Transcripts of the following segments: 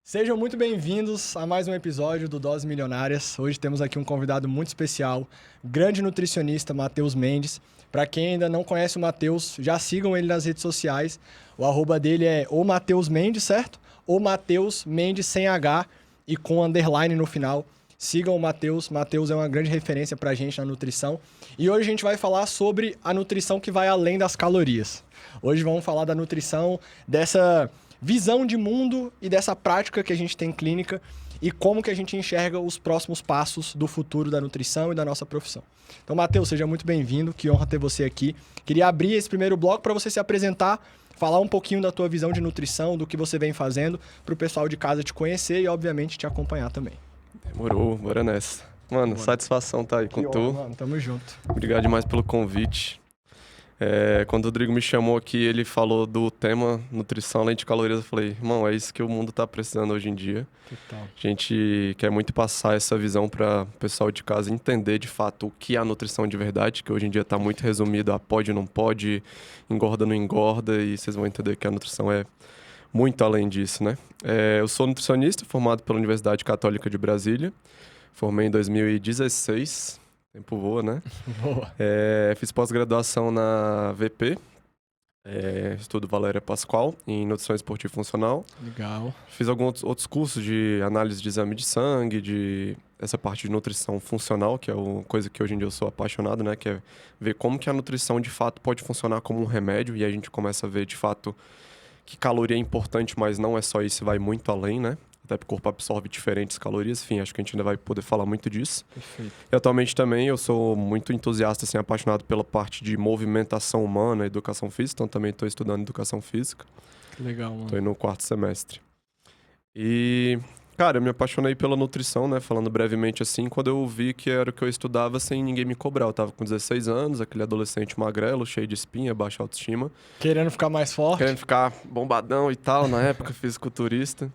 Sejam muito bem-vindos a mais um episódio do Doses Milionárias. Hoje temos aqui um convidado muito especial, grande nutricionista, Matheus Mendes. Para quem ainda não conhece o Matheus, já sigam ele nas redes sociais. O arroba dele é o Matheus Mendes, certo? Ou Matheus Mendes sem H e com underline no final. Sigam o Matheus. Matheus é uma grande referência para a gente na nutrição. E hoje a gente vai falar sobre a nutrição que vai além das calorias. Hoje vamos falar da nutrição, dessa visão de mundo e dessa prática que a gente tem clínica e como que a gente enxerga os próximos passos do futuro da nutrição e da nossa profissão. Então, Matheus, seja muito bem-vindo, que honra ter você aqui. Queria abrir esse primeiro bloco para você se apresentar, falar um pouquinho da tua visão de nutrição, do que você vem fazendo, para o pessoal de casa te conhecer e, obviamente, te acompanhar também. Demorou, bora nessa. Mano, bora. Satisfação tá aí com tu. Mano, tamo junto. Obrigado demais pelo convite. Quando o Rodrigo me chamou aqui, ele falou do tema nutrição além de calorias, eu falei, irmão, é isso que o mundo tá precisando hoje em dia. Total. A gente quer muito passar essa visão para o pessoal de casa entender de fato o que é a nutrição de verdade, que hoje em dia tá muito resumido a pode, não pode, engorda, não engorda, e vocês vão entender que a nutrição é muito além disso, né? Eu sou nutricionista, formado pela Universidade Católica de Brasília, formei em 2016, tempo voa, né? Boa. Fiz pós-graduação na VP, estudo Valéria Pascoal, em Nutrição Esportiva e Funcional. Legal. Fiz alguns outros cursos de análise de exame de sangue, de essa parte de nutrição funcional, que é uma coisa que hoje em dia eu sou apaixonado, né? Que é ver como que a nutrição, de fato, pode funcionar como um remédio, e aí a gente começa a ver, de fato, que caloria é importante, mas não é só isso, vai muito além, né? Até porque o corpo absorve diferentes calorias, enfim, acho que a gente ainda vai poder falar muito disso. Perfeito. E atualmente também eu sou muito entusiasta, assim, apaixonado pela parte de movimentação humana, educação física, então também estou estudando educação física. Que legal, mano. Estou indo no 4º semestre. E, cara, eu me apaixonei pela nutrição, né, falando brevemente assim, quando eu vi que era o que eu estudava sem ninguém me cobrar. Eu tava com 16 anos, aquele adolescente magrelo, cheio de espinha, baixa autoestima. Querendo ficar mais forte? Querendo ficar bombadão e tal, na época, fisiculturista.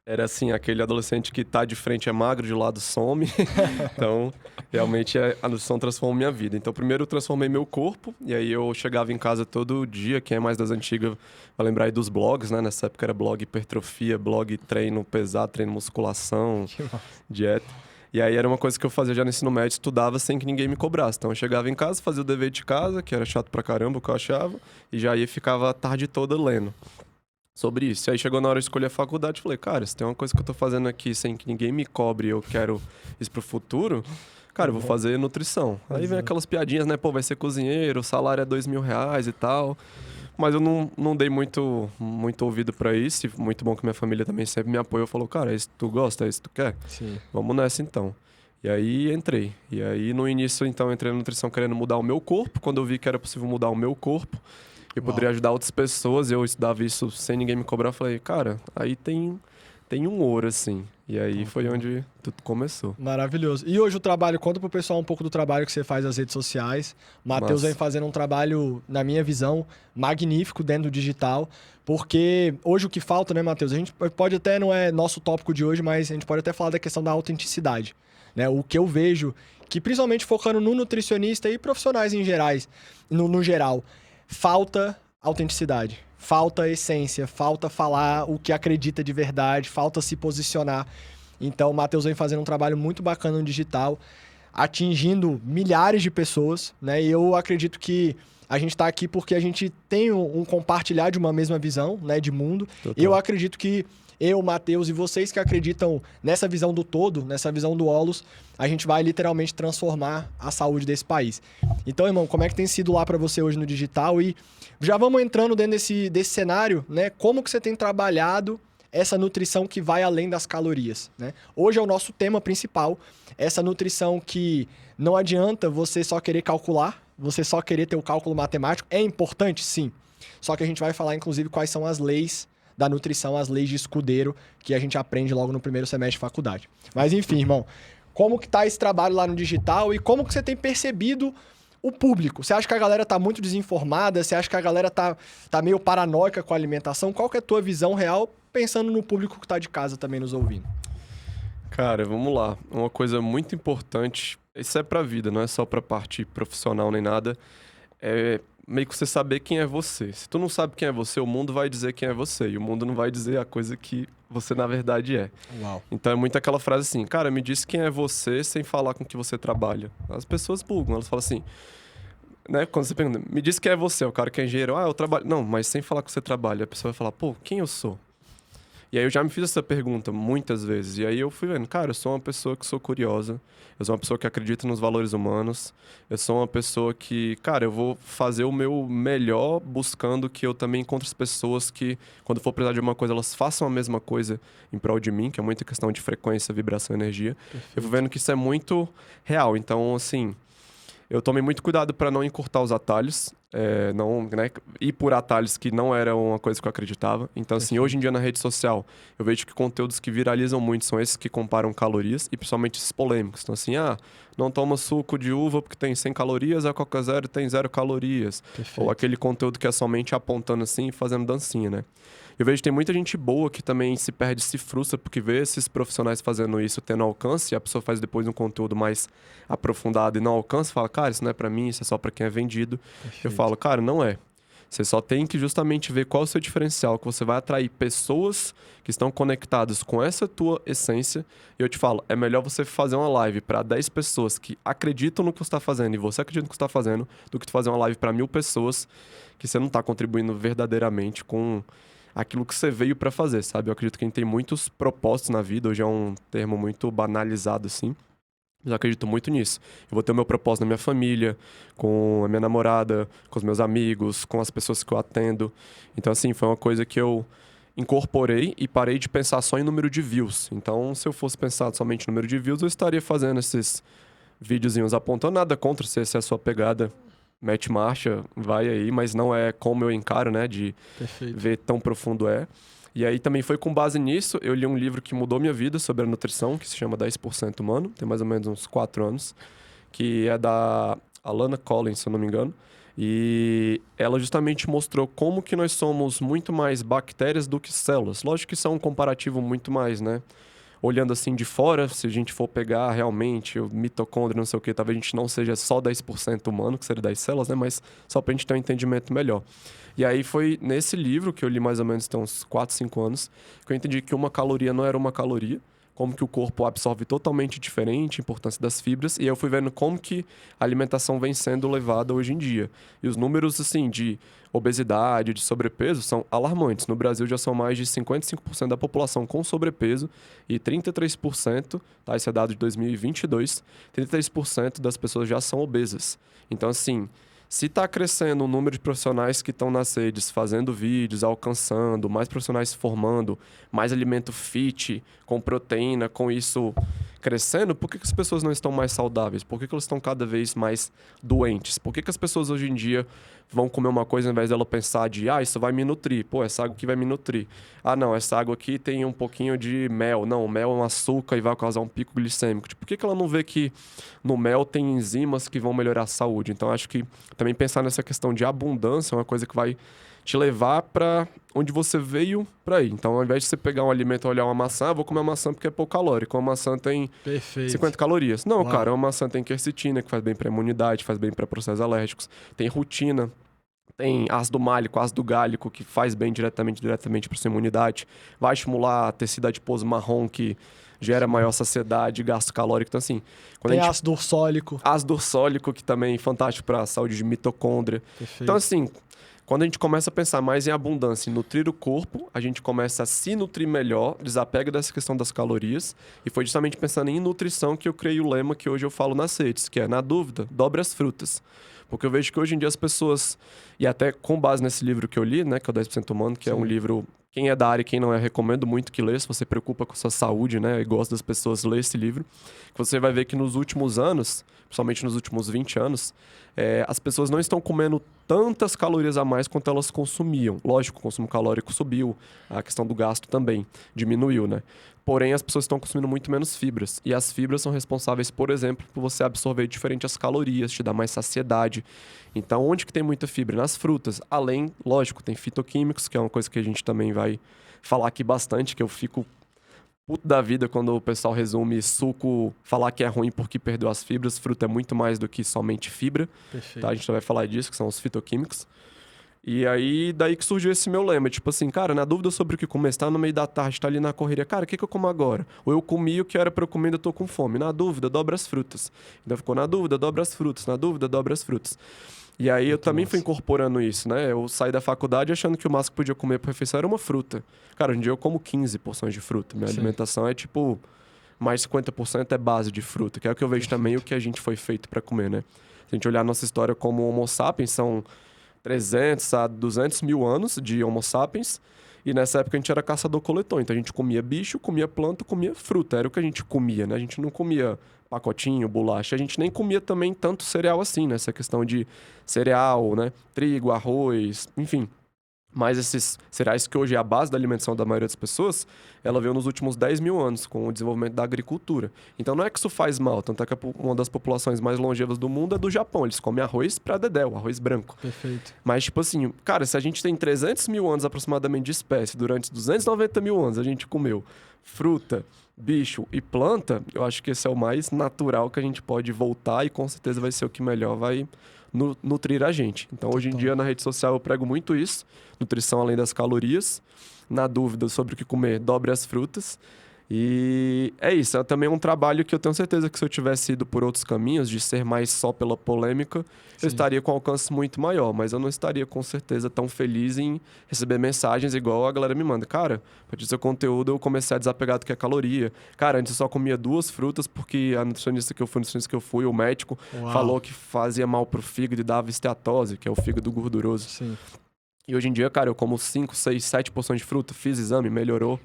Era assim, aquele adolescente que tá de frente é magro, de lado some. Então, realmente, a nutrição transformou minha vida. Então, primeiro eu transformei meu corpo, e aí eu chegava em casa todo dia. Quem é mais das antigas vai lembrar aí dos blogs, né? Nessa época era blog hipertrofia, blog treino pesado, treino musculação, dieta. E aí era uma coisa que eu fazia já no ensino médio, estudava sem que ninguém me cobrasse. Então eu chegava em casa, fazia o dever de casa, que era chato pra caramba, o que eu achava, e já ia ficava a tarde toda lendo sobre isso. E aí chegou na hora de escolher a faculdade, falei, cara, se tem uma coisa que eu tô fazendo aqui sem que ninguém me cobre e eu quero isso pro futuro, cara, eu vou fazer nutrição. Aí vem aquelas piadinhas, né, pô, vai ser cozinheiro, o salário é R$2.000 e tal. Mas eu não dei muito ouvido pra isso, e muito bom que minha família também sempre me apoiou, falou, cara, é isso que tu gosta, é isso que tu quer? Sim. Vamos nessa então. E aí entrei. E aí no início, então, eu entrei na nutrição querendo mudar o meu corpo. Quando eu vi que era possível mudar o meu corpo, eu poderia ajudar outras pessoas, eu estudava isso sem ninguém me cobrar, eu falei, cara, aí tem um ouro, assim. E aí foi onde tudo começou. Maravilhoso. E hoje o trabalho, conta pro pessoal um pouco do trabalho que você faz nas redes sociais. O Matheus vem fazendo um trabalho, na minha visão, magnífico dentro do digital, porque hoje o que falta, né, Matheus? A gente pode até, não é nosso tópico de hoje, mas a gente pode até falar da questão da autenticidade, né? O que eu vejo, que principalmente focando no nutricionista e profissionais em gerais, no geral, falta autenticidade, falta essência, falta falar o que acredita de verdade, falta se posicionar. Então, o Matheus vem fazendo um trabalho muito bacana no digital, atingindo milhares de pessoas, né? E eu acredito que a gente está aqui porque a gente tem um compartilhar de uma mesma visão, né, de mundo. Total. Eu acredito que eu, Matheus e vocês que acreditam nessa visão do todo, nessa visão do Holos, a gente vai literalmente transformar a saúde desse país. Então, irmão, como é que tem sido lá para você hoje no digital? E já vamos entrando dentro desse cenário, né? Como que você tem trabalhado essa nutrição que vai além das calorias, né? Hoje é o nosso tema principal, essa nutrição que não adianta você só querer calcular, você só querer ter o cálculo matemático. É importante, sim. Só que a gente vai falar, inclusive, quais são as leis da nutrição, as leis de escudeiro, que a gente aprende logo no primeiro semestre de faculdade. Mas enfim, irmão, como que tá esse trabalho lá no digital e como que você tem percebido o público? Você acha que a galera tá muito desinformada? Você acha que a galera tá meio paranoica com a alimentação? Qual que é a tua visão real, pensando no público que tá de casa também nos ouvindo? Cara, vamos lá. Uma coisa muito importante, isso é pra vida, não é só pra parte profissional nem nada, meio que você saber quem é você. Se tu não sabe quem é você, o mundo vai dizer quem é você. E o mundo não vai dizer a coisa que você na verdade é. Uau. Então é muito aquela frase assim, cara, me diz quem é você sem falar com que você trabalha. As pessoas bugam, elas falam assim, né? Quando você pergunta, me diz quem é você, o cara que é engenheiro, eu trabalho. Não, mas sem falar que você trabalha. A pessoa vai falar, pô, quem eu sou? E aí eu já me fiz essa pergunta muitas vezes. E aí eu fui vendo, cara, eu sou uma pessoa que sou curiosa, eu sou uma pessoa que acredita nos valores humanos, eu sou uma pessoa que, cara, eu vou fazer o meu melhor buscando que eu também encontre as pessoas que, quando for precisar de uma coisa, elas façam a mesma coisa em prol de mim, que é muita questão de frequência, vibração e energia. Perfeito. Eu fui vendo que isso é muito real. Então, assim, eu tomei muito cuidado para não encurtar os atalhos, não, né, ir por atalhos que não era uma coisa que eu acreditava. Então, assim, hoje em dia na rede social, eu vejo que conteúdos que viralizam muito são esses que comparam calorias e principalmente esses polêmicos. Então, assim, não toma suco de uva porque tem 100 calorias, a Coca Zero tem 0 calorias. Perfeito. Ou aquele conteúdo que é somente apontando assim e fazendo dancinha, né? Eu vejo que tem muita gente boa que também se perde, se frustra, porque vê esses profissionais fazendo isso, tendo alcance, e a pessoa faz depois um conteúdo mais aprofundado e não alcança, fala, cara, isso não é pra mim, isso é só pra quem é vendido. Perfeito. Eu falo, cara, não é. Você só tem que justamente ver qual é o seu diferencial, que você vai atrair pessoas que estão conectadas com essa tua essência. E eu te falo, é melhor você fazer uma live para 10 pessoas que acreditam no que você está fazendo e você acredita no que você está fazendo, do que tu fazer uma live para 1000 pessoas que você não está contribuindo verdadeiramente com aquilo que você veio para fazer, sabe? Eu acredito que a gente tem muitos propósitos na vida, hoje é um termo muito banalizado assim. Mas eu acredito muito nisso. Eu vou ter o meu propósito na minha família, com a minha namorada, com os meus amigos, com as pessoas que eu atendo. Então, assim, foi uma coisa que eu incorporei e parei de pensar só em número de views. Então, se eu fosse pensar somente em número de views, eu estaria fazendo esses videozinhos apontando. Nada contra se essa é a sua pegada. Mete marcha, vai aí, mas não é como eu encaro, né? De Perfeito. ver tão profundo é. E aí também foi com base nisso, eu li um livro que mudou minha vida sobre a nutrição, que se chama 10% Humano, tem mais ou menos uns 4 anos, que é da Alana Collins, se eu não me engano. E ela justamente mostrou como que nós somos muito mais bactérias do que células. Lógico que isso é um comparativo muito mais, né? Olhando assim de fora, se a gente for pegar realmente o mitocôndrio, não sei o que, talvez a gente não seja só 10% humano, que seria das células, né? Mas só pra gente ter um entendimento melhor. E aí foi nesse livro, que eu li mais ou menos tem uns 4, 5 anos, que eu entendi que uma caloria não era uma caloria, como que o corpo absorve totalmente diferente, a importância das fibras, e eu fui vendo como que a alimentação vem sendo levada hoje em dia. E os números, assim, de obesidade, de sobrepeso, são alarmantes. No Brasil já são mais de 55% da população com sobrepeso e 33%, tá? Esse é dado de 2022, 33% das pessoas já são obesas. Então, assim, se está crescendo o número de profissionais que estão nas redes, fazendo vídeos, alcançando, mais profissionais se formando, mais alimento fit, com proteína, com isso crescendo, por que as pessoas não estão mais saudáveis? Por que elas estão cada vez mais doentes? Por que as pessoas hoje em dia vão comer uma coisa ao invés dela pensar de, isso vai me nutrir, pô, essa água aqui vai me nutrir. Não, essa água aqui tem um pouquinho de mel. Não, o mel é um açúcar e vai causar um pico glicêmico. Tipo, por que ela não vê que no mel tem enzimas que vão melhorar a saúde? Então, acho que também pensar nessa questão de abundância é uma coisa que vai te levar para onde você veio para ir. Então, ao invés de você pegar um alimento e olhar uma maçã, vou comer uma maçã porque é pouco calórico. Uma maçã tem Perfeito. 50 calorias. Não, Uau. cara, uma maçã tem quercetina, que faz bem para imunidade, faz bem para processos alérgicos. Tem rutina. Tem ácido málico, ácido gálico, que faz bem diretamente para sua imunidade. Vai estimular a tecido adiposo marrom, que gera maior saciedade, gasto calórico. Então, assim... Tem ácido ursólico. Ácido ursólico, que também é fantástico para a saúde de mitocôndria. Perfeito. Então, assim, quando a gente começa a pensar mais em abundância, em nutrir o corpo, a gente começa a se nutrir melhor, desapega dessa questão das calorias. E foi justamente pensando em nutrição que eu criei o lema que hoje eu falo nas redes, que é, na dúvida, dobre as frutas. Porque eu vejo que hoje em dia as pessoas, e até com base nesse livro que eu li, né, que é o 10% Humano, que é um livro, quem é da área e quem não é, recomendo muito que lê, se você preocupa com a sua saúde, né, e gosta das pessoas, lê esse livro, que você vai ver que nos últimos anos, principalmente nos últimos 20 anos, as pessoas não estão comendo tantas calorias a mais quanto elas consumiam. Lógico, o consumo calórico subiu, a questão do gasto também diminuiu, né? Porém, as pessoas estão consumindo muito menos fibras. E as fibras são responsáveis, por exemplo, por você absorver diferente as calorias, te dar mais saciedade. Então, onde que tem muita fibra? Nas frutas. Além, lógico, tem fitoquímicos, que é uma coisa que a gente também vai falar aqui bastante, que eu fico puto da vida quando o pessoal resume suco, falar que é ruim porque perdeu as fibras. Fruta é muito mais do que somente fibra. Perfeito. Tá? A gente vai falar disso, que são os fitoquímicos. E aí, daí que surgiu esse meu lema. Tipo assim, cara, na dúvida sobre o que comer, você tá no meio da tarde, tá ali na correria. Cara, o que eu como agora? Ou eu comi o que era pra eu comer, ainda tô com fome. Na dúvida, dobra as frutas. Ainda ficou na dúvida, dobra as frutas. Na dúvida, dobra as frutas. E aí eu também fui incorporando isso, né? Eu saí da faculdade achando que o máximo que podia comer por refeição era uma fruta. Cara, hoje em dia eu como 15 porções de fruta. Minha alimentação é tipo, mais 50% é base de fruta, que é o que eu vejo também o que a gente foi feito pra comer, né? Se a gente olhar a nossa história como Homo sapiens, são 300 a 200 mil anos de Homo sapiens. E nessa época a gente era caçador-coletor. Então a gente comia bicho, comia planta, comia fruta. Era o que a gente comia, né? A gente não comia pacotinho, bolacha. A gente nem comia também tanto cereal assim, né? Essa questão de cereal, né? Trigo, arroz, enfim. Mas esses cereais que hoje é a base da alimentação da maioria das pessoas, ela veio nos últimos 10 mil anos, com o desenvolvimento da agricultura. Então não é que isso faz mal, tanto é que uma das populações mais longevas do mundo é do Japão. Eles comem arroz pra dedéu, arroz branco. Perfeito. Mas, tipo assim, cara, se a gente tem 300 mil anos aproximadamente de espécie, durante 290 mil anos a gente comeu fruta, bicho e planta, eu acho que esse é o mais natural que a gente pode voltar e com certeza vai ser o que melhor vai nutrir a gente. Então, hoje em dia, na rede social eu prego muito isso, nutrição além das calorias. Na dúvida sobre o que comer, dobre as frutas. E é isso, é também um trabalho que eu tenho certeza que se eu tivesse ido por outros caminhos, de ser mais só pela polêmica, eu estaria com um alcance muito maior, mas eu não estaria com certeza tão feliz em receber mensagens igual a galera me manda. Cara, a partir do seu conteúdo eu comecei a desapegar do que é caloria. Cara, antes eu só comia 2 frutas porque a nutricionista que eu fui, o médico, falou que fazia mal pro fígado e dava esteatose, que é o fígado gorduroso. Sim. E hoje em dia, cara, eu como 5, 6, 7 porções de fruta, fiz exame, melhorou.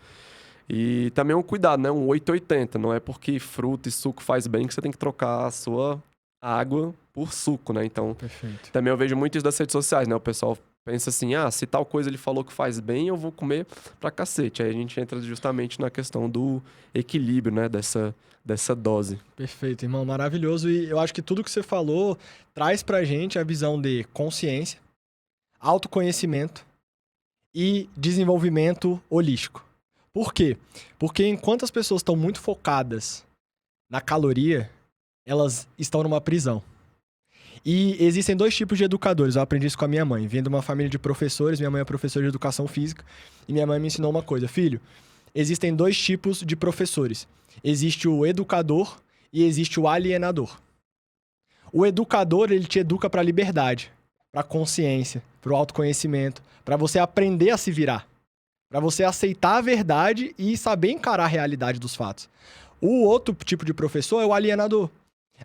E também um cuidado, né? Um 880. Não é porque fruta e suco faz bem que você tem que trocar a sua água por suco, né? Então, Perfeito. também eu vejo muito isso das redes sociais, né? O pessoal pensa assim, se tal coisa ele falou que faz bem, eu vou comer pra cacete. Aí a gente entra justamente na questão do equilíbrio, né? Dessa dose. Perfeito, irmão. Maravilhoso. E eu acho que tudo que você falou traz pra gente a visão de consciência, autoconhecimento e desenvolvimento holístico. Por quê? Porque enquanto as pessoas estão muito focadas na caloria, elas estão numa prisão. E existem 2 tipos de educadores. Eu aprendi isso com a minha mãe. Vim de uma família de professores, minha mãe é professora de educação física, e minha mãe me ensinou uma coisa. Filho, existem 2 tipos de professores. Existe o educador e existe o alienador. O educador, ele te educa para a liberdade, para a consciência, para o autoconhecimento, para você aprender a se virar. Para você aceitar a verdade e saber encarar a realidade dos fatos. O outro tipo de professor é o alienador.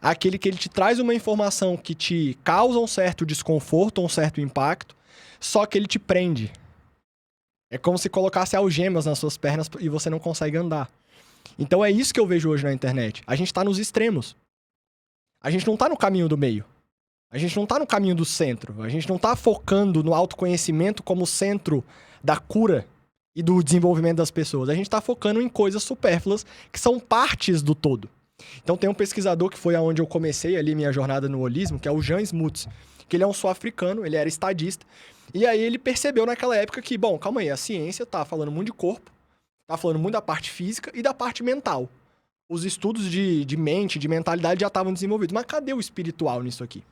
Aquele que ele te traz uma informação que te causa um certo desconforto, um certo impacto, só que ele te prende. É como se colocasse algemas nas suas pernas e você não consegue andar. Então é isso que eu vejo hoje na internet. A gente tá nos extremos. A gente não tá no caminho do meio. A gente não tá no caminho do centro. A gente não tá focando no autoconhecimento como centro da cura e do desenvolvimento das pessoas. A gente está focando em coisas supérfluas que são partes do todo. Então tem um pesquisador que foi aonde eu comecei ali minha jornada no holismo, que é o Jan Smuts, que ele é um sul-africano, ele era estadista, e aí ele percebeu naquela época que, bom, calma aí, a ciência tá falando muito de corpo, tá falando muito da parte física e da parte mental. Os estudos de mente, de mentalidade já estavam desenvolvidos, mas cadê o espiritual nisso aqui?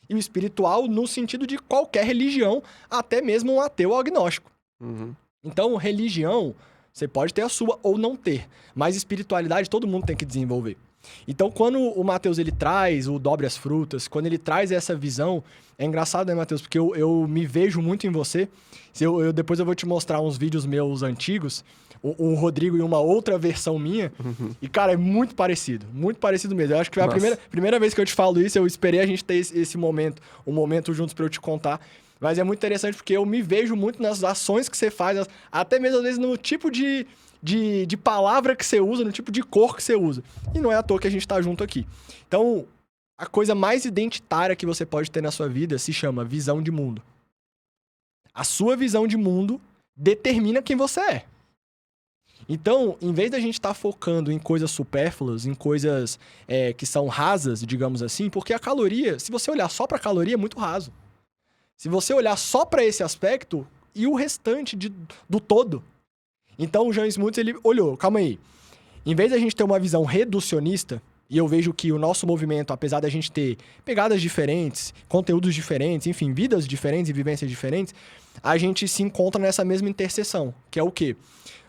E o espiritual no sentido de qualquer religião, até mesmo um ateu ou agnóstico. Uhum. Então, religião, você pode ter a sua ou não ter. Mas espiritualidade, todo mundo tem que desenvolver. Então, quando o Matheus, ele traz o Dobre as Frutas, quando ele traz essa visão, é engraçado, né, Matheus? Porque eu me vejo muito em você. Depois eu vou te mostrar uns vídeos meus antigos, o Rodrigo em uma outra versão minha. Uhum. E, cara, é muito parecido mesmo. Eu acho que foi a primeira vez que eu te falo isso, eu esperei a gente ter esse momento, um momento juntos pra eu te contar. Mas é muito interessante porque eu me vejo muito nas ações que você faz, até mesmo às vezes no tipo de palavra que você usa, no tipo de cor que você usa. E não é à toa que a gente tá junto aqui. Então, a coisa mais identitária que você pode ter na sua vida se chama visão de mundo. A sua visão de mundo determina quem você é. Então, em vez da gente estar focando em coisas supérfluas, em coisas que são rasas, digamos assim, porque a caloria, se você olhar só pra caloria, é muito raso. Se você olhar só para esse aspecto e o restante do todo. Então o Jan Smuts, ele olhou, calma aí. Em vez da gente ter uma visão reducionista, e eu vejo que o nosso movimento, apesar da gente ter pegadas diferentes, conteúdos diferentes, enfim, vidas diferentes e vivências diferentes, a gente se encontra nessa mesma interseção, que é o quê?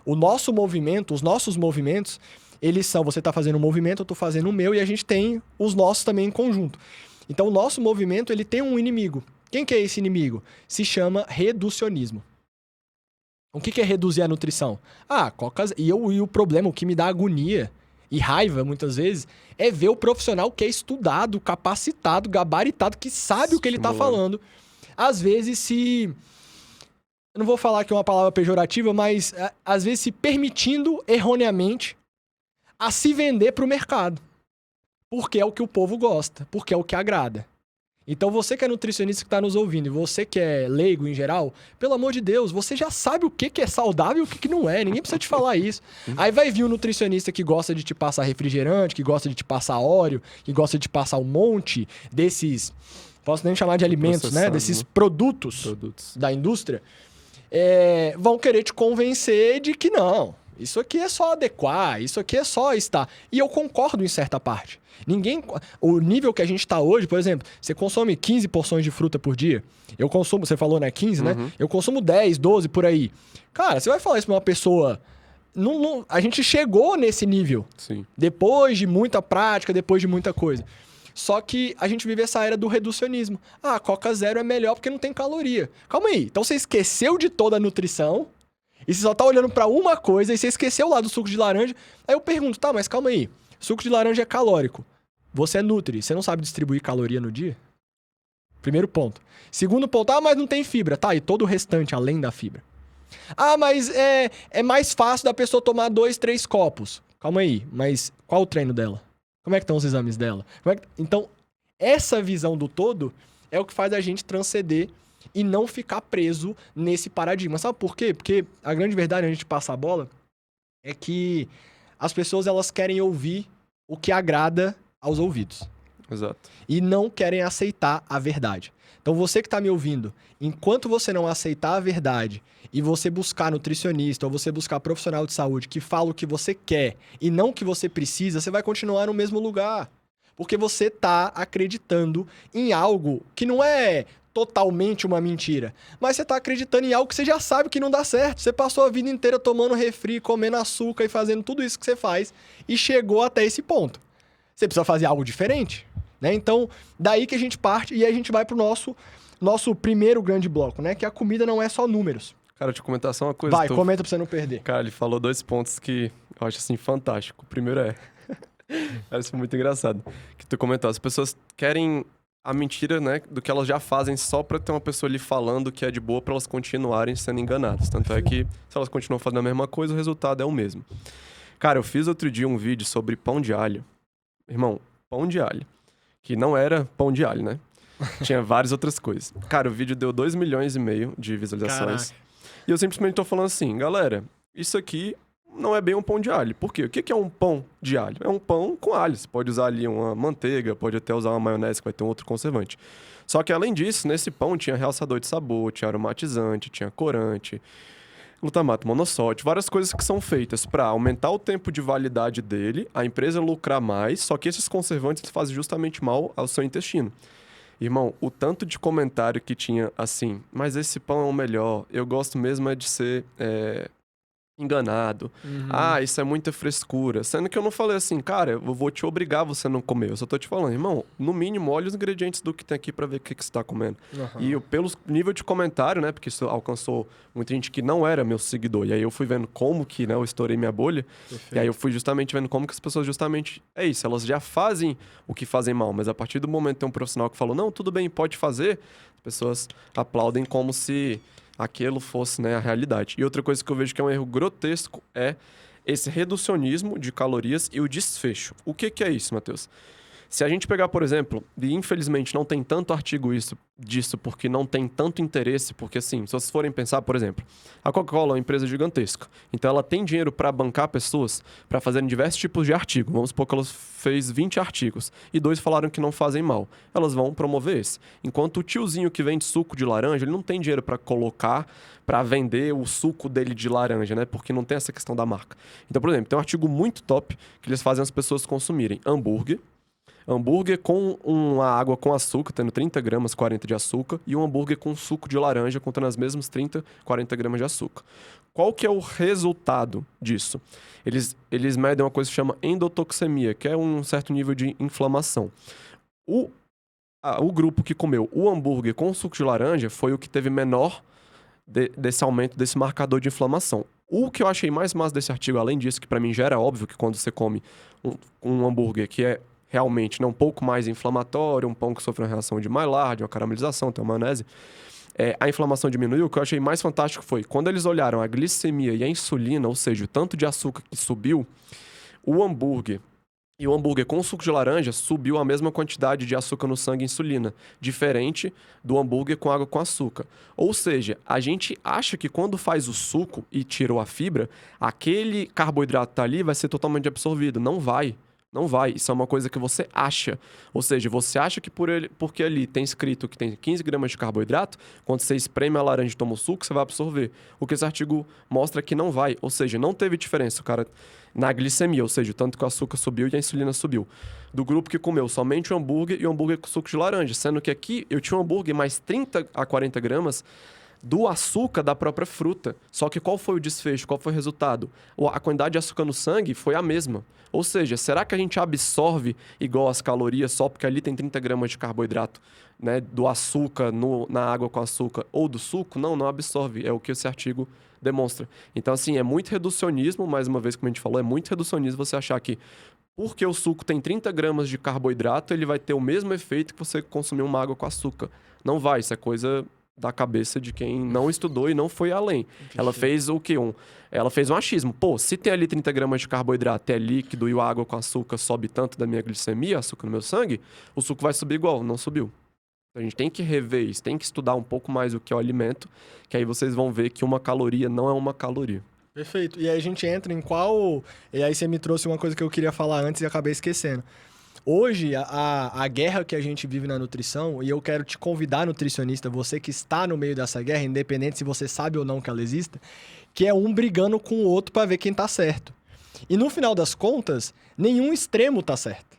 O nosso movimento, os nossos movimentos, eles são, você está fazendo um movimento, eu estou fazendo o meu, e a gente tem os nossos também em conjunto. Então, o nosso movimento, ele tem um inimigo. Quem que é esse inimigo? Se chama reducionismo. O que é reduzir a nutrição? E o problema, o que me dá agonia e raiva, muitas vezes, é ver o profissional que é estudado, capacitado, gabaritado, que sabe o que ele está falando. Às vezes eu não vou falar que é uma palavra pejorativa, mas às vezes se permitindo erroneamente a se vender para o mercado. Porque é o que o povo gosta, porque é o que agrada. Então você que é nutricionista que está nos ouvindo, e você que é leigo em geral, pelo amor de Deus, você já sabe o que é saudável e o que não é. Ninguém precisa te falar isso. Aí vai vir um nutricionista que gosta de te passar refrigerante, que gosta de te passar óleo, que gosta de te passar um monte desses, posso nem chamar de alimentos, né? Desses produtos da indústria. Vão querer te convencer de que não. Isso aqui é só adequar, isso aqui é só estar. E eu concordo em certa parte. O nível que a gente está hoje, por exemplo, você consome 15 porções de fruta por dia. Eu consumo, você falou, né? 15, né? Eu consumo 10, 12 por aí. Cara, você vai falar isso pra uma pessoa. A gente chegou nesse nível. Sim. Depois de muita prática, depois de muita coisa. Só que a gente vive essa era do reducionismo. Coca Zero é melhor porque não tem caloria. Calma aí. Então você esqueceu de toda a nutrição. E você só tá olhando pra uma coisa e você esqueceu lá do suco de laranja. Aí eu pergunto, tá, mas calma aí. Suco de laranja é calórico. Você é nutri, você não sabe distribuir caloria no dia? Primeiro ponto. Segundo ponto, mas não tem fibra. Tá, e todo o restante além da fibra? Mas é mais fácil da pessoa tomar 2, 3 copos. Calma aí, mas qual o treino dela? Como é que estão os exames dela? Então, essa visão do todo é o que faz a gente transcender e não ficar preso nesse paradigma. Sabe por quê? Porque a grande verdade, a gente passa a bola, é que as pessoas elas querem ouvir o que agrada aos ouvidos. Exato. E não querem aceitar a verdade. Então você que está me ouvindo, enquanto você não aceitar a verdade e você buscar nutricionista ou você buscar profissional de saúde que fala o que você quer e não o que você precisa, você vai continuar no mesmo lugar. Porque você está acreditando em algo que não é totalmente uma mentira, mas você está acreditando em algo que você já sabe que não dá certo. Você passou a vida inteira tomando refri, comendo açúcar e fazendo tudo isso que você faz e chegou até esse ponto. Você precisa fazer algo diferente, né? Então, daí que a gente parte e aí a gente vai pro nosso primeiro grande bloco, né? Que a comida não é só números. Cara, deixa eu comentar só uma coisa. Vai, comenta pra você não perder. Cara, ele falou 2 pontos que eu acho, assim, fantástico. O primeiro isso foi muito engraçado. Que tu comentou, as pessoas querem a mentira, né, do que elas já fazem só pra ter uma pessoa ali falando que é de boa pra elas continuarem sendo enganadas. Tanto é que, se elas continuam fazendo a mesma coisa, o resultado é o mesmo. Cara, eu fiz outro dia um vídeo sobre pão de alho. Irmão, pão de alho. Que não era pão de alho, né? Tinha várias outras coisas. Cara, o vídeo deu 2,5 milhões de visualizações. Caraca. E eu simplesmente tô falando assim, galera, isso aqui não é bem um pão de alho. Por quê? O que é um pão de alho? É um pão com alho. Você pode usar ali uma manteiga, pode até usar uma maionese que vai ter um outro conservante. Só que além disso, nesse pão tinha realçador de sabor, tinha aromatizante, tinha corante, glutamato monossódico, várias coisas que são feitas para aumentar o tempo de validade dele, a empresa lucrar mais, só que esses conservantes fazem justamente mal ao seu intestino. Irmão, o tanto de comentário que tinha assim, mas esse pão é o melhor, eu gosto mesmo é de ser enganado. Isso é muita frescura. Sendo que eu não falei assim, cara, eu vou te obrigar a você não comer. Eu só tô te falando, irmão, no mínimo, olha os ingredientes do que tem aqui pra ver o que você tá comendo. E pelo nível de comentário, né, porque isso alcançou muita gente que não era meu seguidor. E aí eu fui vendo como que, né, eu estourei minha bolha. Perfeito. E aí eu fui justamente vendo como que as pessoas justamente... É isso, elas já fazem o que fazem mal. Mas a partir do momento que tem um profissional que falou, não, tudo bem, pode fazer, as pessoas aplaudem como se aquilo fosse, né, a realidade. E outra coisa que eu vejo que é um erro grotesco é esse reducionismo de calorias e o desfecho. O que é isso, Matheus? Se a gente pegar, por exemplo, e infelizmente não tem tanto artigo disso porque não tem tanto interesse, porque assim, se vocês forem pensar, por exemplo, a Coca-Cola é uma empresa gigantesca, então ela tem dinheiro para bancar pessoas para fazerem diversos tipos de artigo. Vamos supor que ela fez 20 artigos e 2 falaram que não fazem mal. Elas vão promover esse. Enquanto o tiozinho que vende suco de laranja, ele não tem dinheiro para colocar, para vender o suco dele de laranja, né? Porque não tem essa questão da marca. Então, por exemplo, tem um artigo muito top que eles fazem as pessoas consumirem hambúrguer com uma água com açúcar, tendo 30 gramas, 40 de açúcar, e um hambúrguer com suco de laranja, contendo as mesmas 30, 40 gramas de açúcar. Qual que é o resultado disso? Eles medem uma coisa que se chama endotoxemia, que é um certo nível de inflamação. O grupo que comeu o hambúrguer com suco de laranja foi o que teve menor desse aumento desse marcador de inflamação. O que eu achei mais massa desse artigo, além disso, que para mim já era óbvio que quando você come um hambúrguer que é realmente, né, um pouco mais inflamatório, um pão que sofre uma reação de Maillard, uma caramelização, tem uma maionese, a inflamação diminuiu. O que eu achei mais fantástico foi, quando eles olharam a glicemia e a insulina, ou seja, o tanto de açúcar que subiu, o hambúrguer com suco de laranja subiu a mesma quantidade de açúcar no sangue e insulina, diferente do hambúrguer com água com açúcar. Ou seja, a gente acha que quando faz o suco e tirou a fibra, aquele carboidrato que tá ali vai ser totalmente absorvido. Não vai. Não vai. Isso é uma coisa que você acha. Ou seja, você acha que porque ali tem escrito que tem 15 gramas de carboidrato, quando você espreme a laranja e toma o suco, você vai absorver. O que esse artigo mostra é que não vai. Ou seja, não teve diferença, o cara, na glicemia, ou seja, o tanto que o açúcar subiu e a insulina subiu. Do grupo que comeu somente o hambúrguer e o hambúrguer com suco de laranja. Sendo que aqui eu tinha um hambúrguer mais 30 a 40 gramas do açúcar da própria fruta. Só que qual foi o desfecho? Qual foi o resultado? A quantidade de açúcar no sangue foi a mesma. Ou seja, será que a gente absorve igual as calorias só porque ali tem 30 gramas de carboidrato, né, do açúcar na água com açúcar ou do suco? Não, não absorve. É o que esse artigo demonstra. Então, assim, é muito reducionismo, mais uma vez, como a gente falou, é muito reducionismo você achar que porque o suco tem 30 gramas de carboidrato, ele vai ter o mesmo efeito que você consumir uma água com açúcar. Não vai, isso é coisa da cabeça de quem não estudou e não foi além. Entendi. Ela fez o quê? Ela fez um achismo. Pô, se tem ali 30 gramas de carboidrato, é líquido e a água com açúcar sobe tanto da minha glicemia, açúcar no meu sangue, o suco vai subir igual. Não subiu. A gente tem que rever isso, tem que estudar um pouco mais o que é o alimento, que aí vocês vão ver que uma caloria não é uma caloria. Perfeito. E aí a gente entra em qual... E aí você me trouxe uma coisa que eu queria falar antes e acabei esquecendo. Hoje, a guerra que a gente vive na nutrição, e eu quero te convidar, nutricionista, você que está no meio dessa guerra, independente se você sabe ou não que ela exista, que é um brigando com o outro para ver quem tá certo. E no final das contas, nenhum extremo tá certo.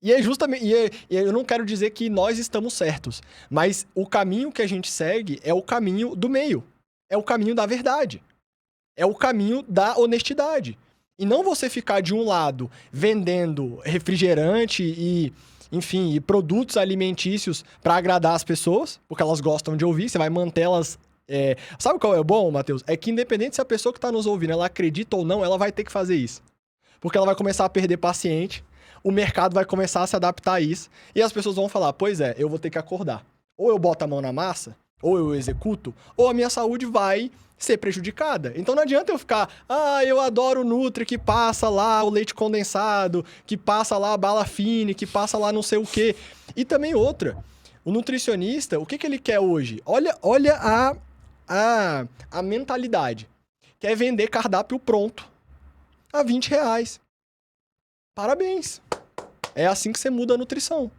E é justamente... E eu não quero dizer que nós estamos certos, mas o caminho que a gente segue é o caminho do meio. É o caminho da verdade. É o caminho da honestidade. E não você ficar de um lado vendendo refrigerante e, enfim, e produtos alimentícios para agradar as pessoas, porque elas gostam de ouvir, você vai manter elas... Sabe qual é o bom, Matheus? É que independente se a pessoa que está nos ouvindo, ela acredita ou não, ela vai ter que fazer isso. Porque ela vai começar a perder paciente, o mercado vai começar a se adaptar a isso, e as pessoas vão falar, pois é, eu vou ter que acordar. Ou eu boto a mão na massa, ou eu executo, ou a minha saúde vai ser prejudicada. Então não adianta eu ficar, eu adoro o Nutri, que passa lá o leite condensado, que passa lá a bala fine, que passa lá não sei o quê. E também outra, o nutricionista, o que ele quer hoje? Olha a mentalidade. Quer vender cardápio pronto a R$20. Parabéns. É assim que você muda a nutrição.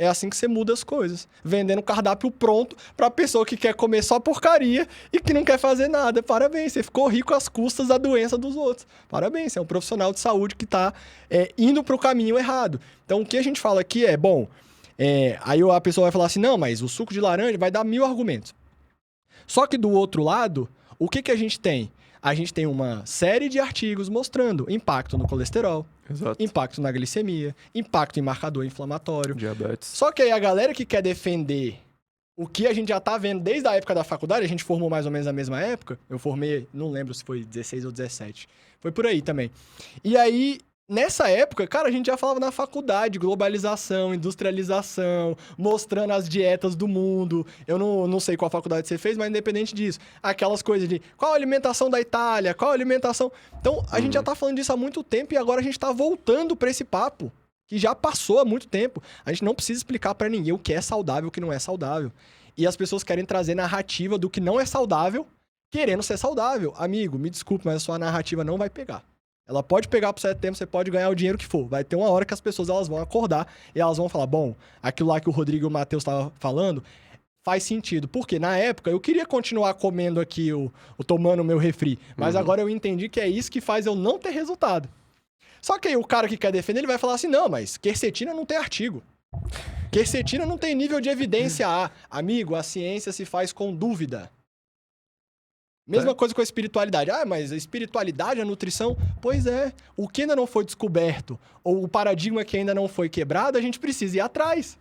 É assim que você muda as coisas. Vendendo cardápio pronto pra pessoa que quer comer só porcaria e que não quer fazer nada. Parabéns, você ficou rico às custas da doença dos outros. Parabéns, você é um profissional de saúde que tá indo pro caminho errado. Então, o que a gente fala aqui é, aí a pessoa vai falar assim, não, mas o suco de laranja vai dar 1000 argumentos. Só que do outro lado, o que a gente tem? A gente tem uma série de artigos mostrando impacto no colesterol, Exato. impacto na glicemia, impacto em marcador inflamatório. Diabetes. Só que aí a galera que quer defender o que a gente já tá vendo desde a época da faculdade, a gente formou mais ou menos na mesma época, eu formei, não lembro se foi 16 ou 17, foi por aí também. E aí, nessa época, cara, a gente já falava na faculdade, globalização, industrialização, mostrando as dietas do mundo. Eu não sei qual faculdade você fez, mas independente disso. Aquelas coisas de qual a alimentação da Itália, qual a alimentação... Então, a gente já tá falando disso há muito tempo e agora a gente tá voltando pra esse papo. que já passou há muito tempo. A gente não precisa explicar pra ninguém o que é saudável e o que não é saudável. E as pessoas querem trazer narrativa do que não é saudável, querendo ser saudável. Amigo, me desculpe, mas a sua narrativa não vai pegar. Ela pode pegar por certo tempo, você pode ganhar o dinheiro que for. Vai ter uma hora que as pessoas elas vão acordar e elas vão falar, bom, aquilo lá que o Rodrigo e o Matheus estavam falando faz sentido. Porque na época eu queria continuar comendo aqui, tomando o meu refri, mas agora eu entendi que é isso que faz eu não ter resultado. Só que aí o cara que quer defender, ele vai falar assim, não, mas quercetina não tem artigo. Quercetina não tem nível de evidência A. Amigo, a ciência se faz com dúvida. Mesma coisa com a espiritualidade. Ah, mas a espiritualidade, a nutrição... Pois é, o que ainda não foi descoberto, ou o paradigma que ainda não foi quebrado, a gente precisa ir atrás.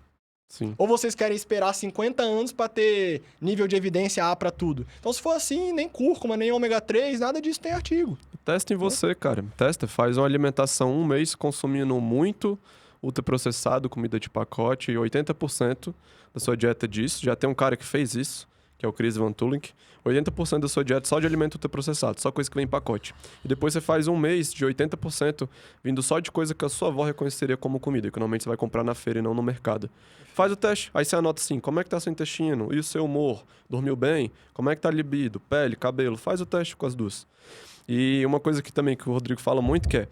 Sim. Ou vocês querem esperar 50 anos para ter nível de evidência A para tudo. Então, se for assim, nem cúrcuma, nem ômega 3, nada disso tem artigo. Testa em você, cara. Testa, faz uma alimentação um mês consumindo muito ultraprocessado, comida de pacote, e 80% da sua dieta disso. Já tem um cara que fez isso, que é o Chris Van Tulink. 80% da sua dieta só de alimento ultraprocessado, só coisa que vem em pacote. E depois você faz um mês de 80% vindo só de coisa que a sua avó reconheceria como comida, que normalmente você vai comprar na feira e não no mercado. Faz o teste, aí você anota assim, como é que tá seu intestino? E o seu humor? Dormiu bem? Como é que tá a libido? Pele, cabelo? Faz o teste com as duas. E uma coisa que também que o Rodrigo fala muito que é,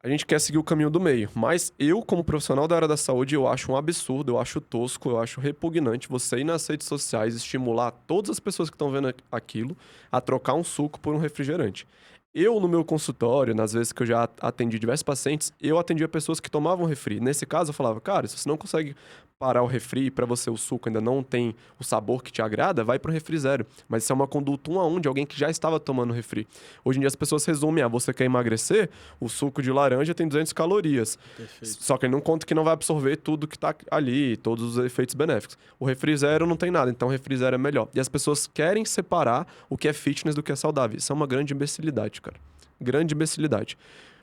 a gente quer seguir o caminho do meio, mas eu, como profissional da área da saúde, eu acho um absurdo, eu acho tosco, eu acho repugnante você ir nas redes sociais estimular todas as pessoas que estão vendo aquilo a trocar um suco por um refrigerante. Eu, no meu consultório, nas vezes que eu já atendi diversos pacientes, eu atendia pessoas que tomavam refri. Nesse caso, eu falava, cara, se você não consegue parar o refri e para você o suco ainda não tem o sabor que te agrada, vai pro refri zero. Mas isso é uma conduta 1 a 1 de alguém que já estava tomando refri. Hoje em dia as pessoas resumem, você quer emagrecer? O suco de laranja tem 200 calorias. Perfeito. Só que ele não conta que não vai absorver tudo que tá ali, todos os efeitos benéficos. O refri zero não tem nada, então o refri zero é melhor. E as pessoas querem separar o que é fitness do que é saudável. Isso é uma grande imbecilidade, cara. Grande imbecilidade.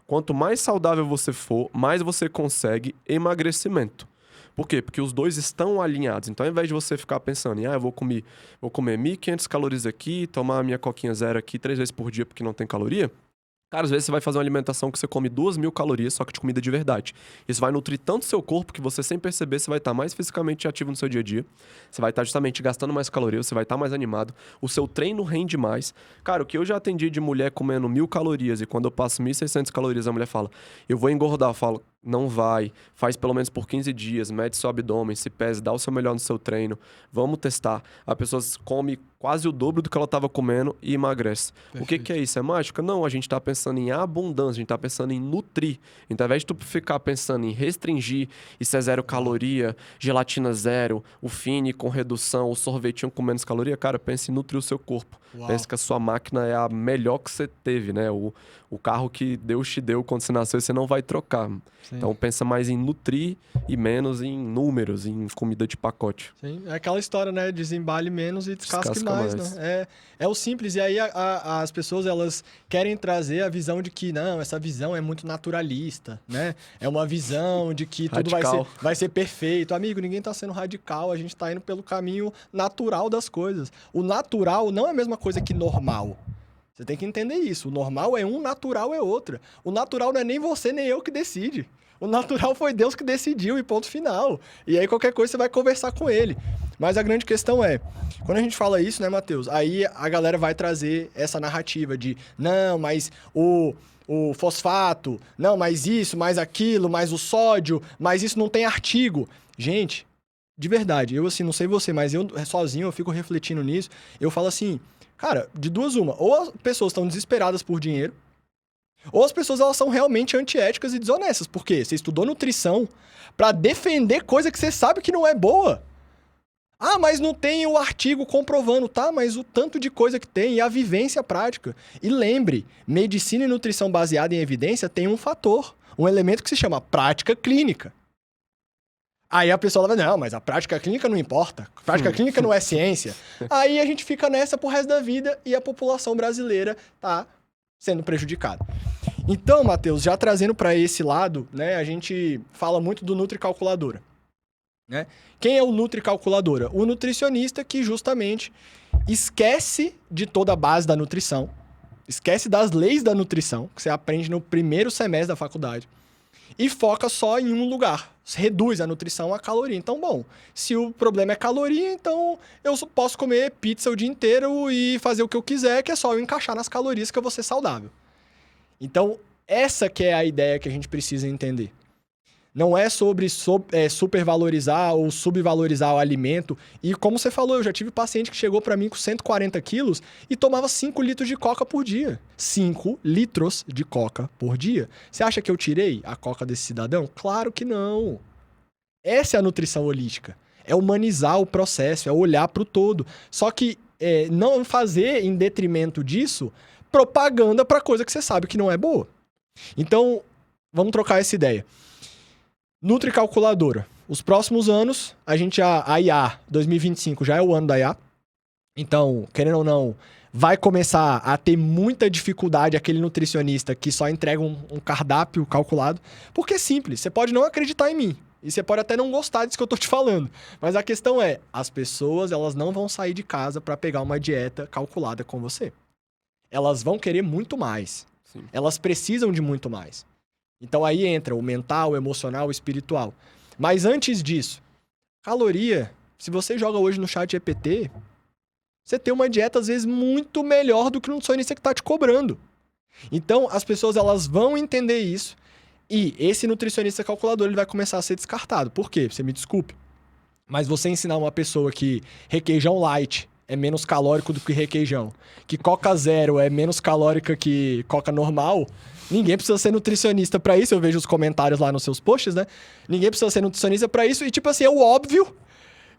Quanto mais saudável você for, mais você consegue emagrecimento. Por quê? Porque os dois estão alinhados. Então, ao invés de você ficar pensando em, eu vou comer 1.500 calorias aqui, tomar a minha coquinha zero aqui 3 vezes por dia porque não tem caloria, cara, às vezes você vai fazer uma alimentação que você come 2.000 calorias, só que de comida de verdade. Isso vai nutrir tanto o seu corpo que você, sem perceber, você vai estar mais fisicamente ativo no seu dia a dia. Você vai estar justamente gastando mais calorias, você vai estar mais animado. O seu treino rende mais. Cara, o que eu já atendi de mulher comendo 1.000 calorias e quando eu passo 1.600 calorias, a mulher fala, eu vou engordar. Eu falo, não vai. Faz pelo menos por 15 dias, mede seu abdômen, se pese, dá o seu melhor no seu treino. Vamos testar. A pessoa come quase o dobro do que ela estava comendo e emagrece. Perfeito. O que é isso? É mágica? Não, a gente está pensando em abundância, a gente está pensando em nutrir. Então, ao invés de tu ficar pensando em restringir, isso é 0 caloria, gelatina 0, o fine com redução, o sorvetinho com menos caloria, cara, pense em nutrir o seu corpo. Uau. Pense que a sua máquina é a melhor que você teve, né? O carro que Deus te deu quando você nasceu, você não vai trocar. Sim. Então, pensa mais em nutrir e menos em números, em comida de pacote. Sim, é aquela história, né? Desembale menos e descasque mais, né? É o simples. E aí, as pessoas, elas querem trazer a visão de que, não, essa visão é muito naturalista, né? É uma visão de que tudo vai ser perfeito. Amigo, ninguém tá sendo radical, a gente tá indo pelo caminho natural das coisas. O natural não é a mesma coisa que normal. Você tem que entender isso. O normal é um, natural é outra. O natural não é nem você nem eu que decide. O natural foi Deus que decidiu e ponto final. E aí qualquer coisa você vai conversar com ele. Mas a grande questão é, quando a gente fala isso, né, Matheus? Aí a galera vai trazer essa narrativa de, não, mas o fosfato, não, mas isso, mais aquilo, mais o sódio, mas isso não tem artigo. Gente, de verdade, eu assim, não sei você, mas eu sozinho, eu fico refletindo nisso. Eu falo assim, cara, de duas uma. Ou as pessoas estão desesperadas por dinheiro, ou as pessoas elas são realmente antiéticas e desonestas. Por quê? Você estudou nutrição pra defender coisa que você sabe que não é boa. Ah, mas não tem o artigo comprovando. Tá, mas o tanto de coisa que tem e a vivência prática. E lembre, medicina e nutrição baseada em evidência tem um fator, um elemento que se chama prática clínica. Aí a pessoa vai, não, mas a prática clínica não importa. A prática clínica não é ciência. Aí a gente fica nessa pro resto da vida e a população brasileira tá sendo prejudicada. Então, Matheus, já trazendo para esse lado, né, a gente fala muito do NutriCalculadora. Né? Quem é o NutriCalculadora? O nutricionista que justamente esquece de toda a base da nutrição, esquece das leis da nutrição, que você aprende no primeiro semestre da faculdade, e foca só em um lugar. Reduz a nutrição à caloria. Então, bom, se o problema é caloria, então eu posso comer pizza o dia inteiro e fazer o que eu quiser, que é só eu encaixar nas calorias que eu vou ser saudável. Então, essa que é a ideia que a gente precisa entender. Não é sobre supervalorizar ou subvalorizar o alimento. E como você falou, eu já tive paciente que chegou para mim com 140 quilos e tomava 5 litros de coca por dia. 5 litros de coca por dia. Você acha que eu tirei a coca desse cidadão? Claro que não. Essa é a nutrição holística. É humanizar o processo, é olhar para o todo. Só que não fazer, em detrimento disso, propaganda para coisa que você sabe que não é boa. Então, vamos trocar essa ideia. Nutricalculadora. Os próximos anos, a IA 2025 já é o ano da IA. Então, querendo ou não, vai começar a ter muita dificuldade aquele nutricionista que só entrega um cardápio calculado. Porque é simples, você pode não acreditar em mim. E você pode até não gostar disso que eu tô te falando. Mas a questão é, as pessoas elas não vão sair de casa para pegar uma dieta calculada com você. Elas vão querer muito mais. Sim. Elas precisam de muito mais. Então aí entra o mental, o emocional, o espiritual. Mas antes disso, caloria, se você joga hoje no ChatGPT, você tem uma dieta às vezes muito melhor do que o nutricionista que está te cobrando. Então as pessoas elas vão entender isso e esse nutricionista calculador ele vai começar a ser descartado. Por quê? Você me desculpe. Mas você ensinar uma pessoa que requeijão light é menos calórico do que requeijão, que Coca Zero é menos calórica que Coca normal... Ninguém precisa ser nutricionista pra isso. Eu vejo os comentários lá nos seus posts, né? Ninguém precisa ser nutricionista pra isso. E, tipo assim, é o óbvio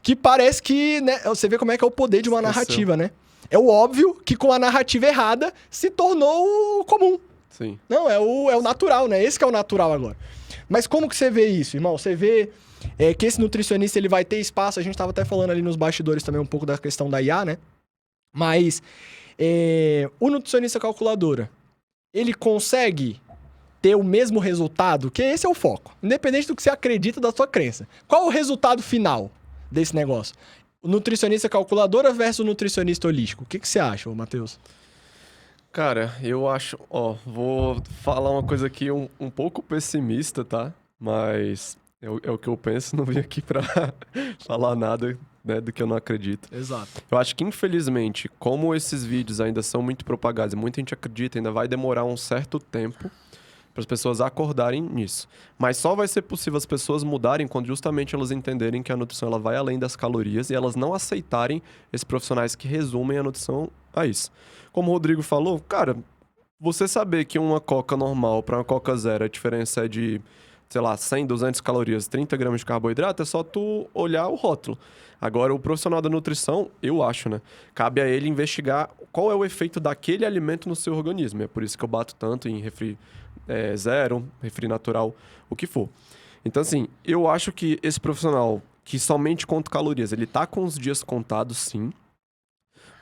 que parece que... né? Você vê como é que é o poder de uma narrativa, né? É o óbvio que com a narrativa errada se tornou o comum. Sim. Não, é o natural, né? Esse que é o natural agora. Mas como que você vê isso, irmão? Você vê que esse nutricionista ele vai ter espaço. A gente tava até falando ali nos bastidores também um pouco da questão da IA, né? Mas o nutricionista calculadora... ele consegue ter o mesmo resultado, que esse é o foco. Independente do que você acredita da sua crença. Qual é o resultado final desse negócio? O nutricionista calculadora versus o nutricionista holístico. O que você acha, Matheus? Cara, eu acho... vou falar uma coisa aqui um pouco pessimista, tá? Mas é o que eu penso, não vim aqui pra falar nada, né, do que eu não acredito. Exato. Eu acho que, infelizmente, como esses vídeos ainda são muito propagados e muita gente acredita, ainda vai demorar um certo tempo para as pessoas acordarem nisso. Mas só vai ser possível as pessoas mudarem quando justamente elas entenderem que a nutrição ela vai além das calorias e elas não aceitarem esses profissionais que resumem a nutrição a isso. Como o Rodrigo falou, cara, você saber que uma Coca normal para uma Coca Zero, a diferença é de, sei lá, 100, 200 calorias, 30 gramas de carboidrato, é só tu olhar o rótulo. Agora, o profissional da nutrição, eu acho, né? Cabe a ele investigar qual é o efeito daquele alimento no seu organismo. É por isso que eu bato tanto em refri zero, refri natural, o que for. Então, assim, eu acho que esse profissional que somente conta calorias, ele tá com os dias contados, sim.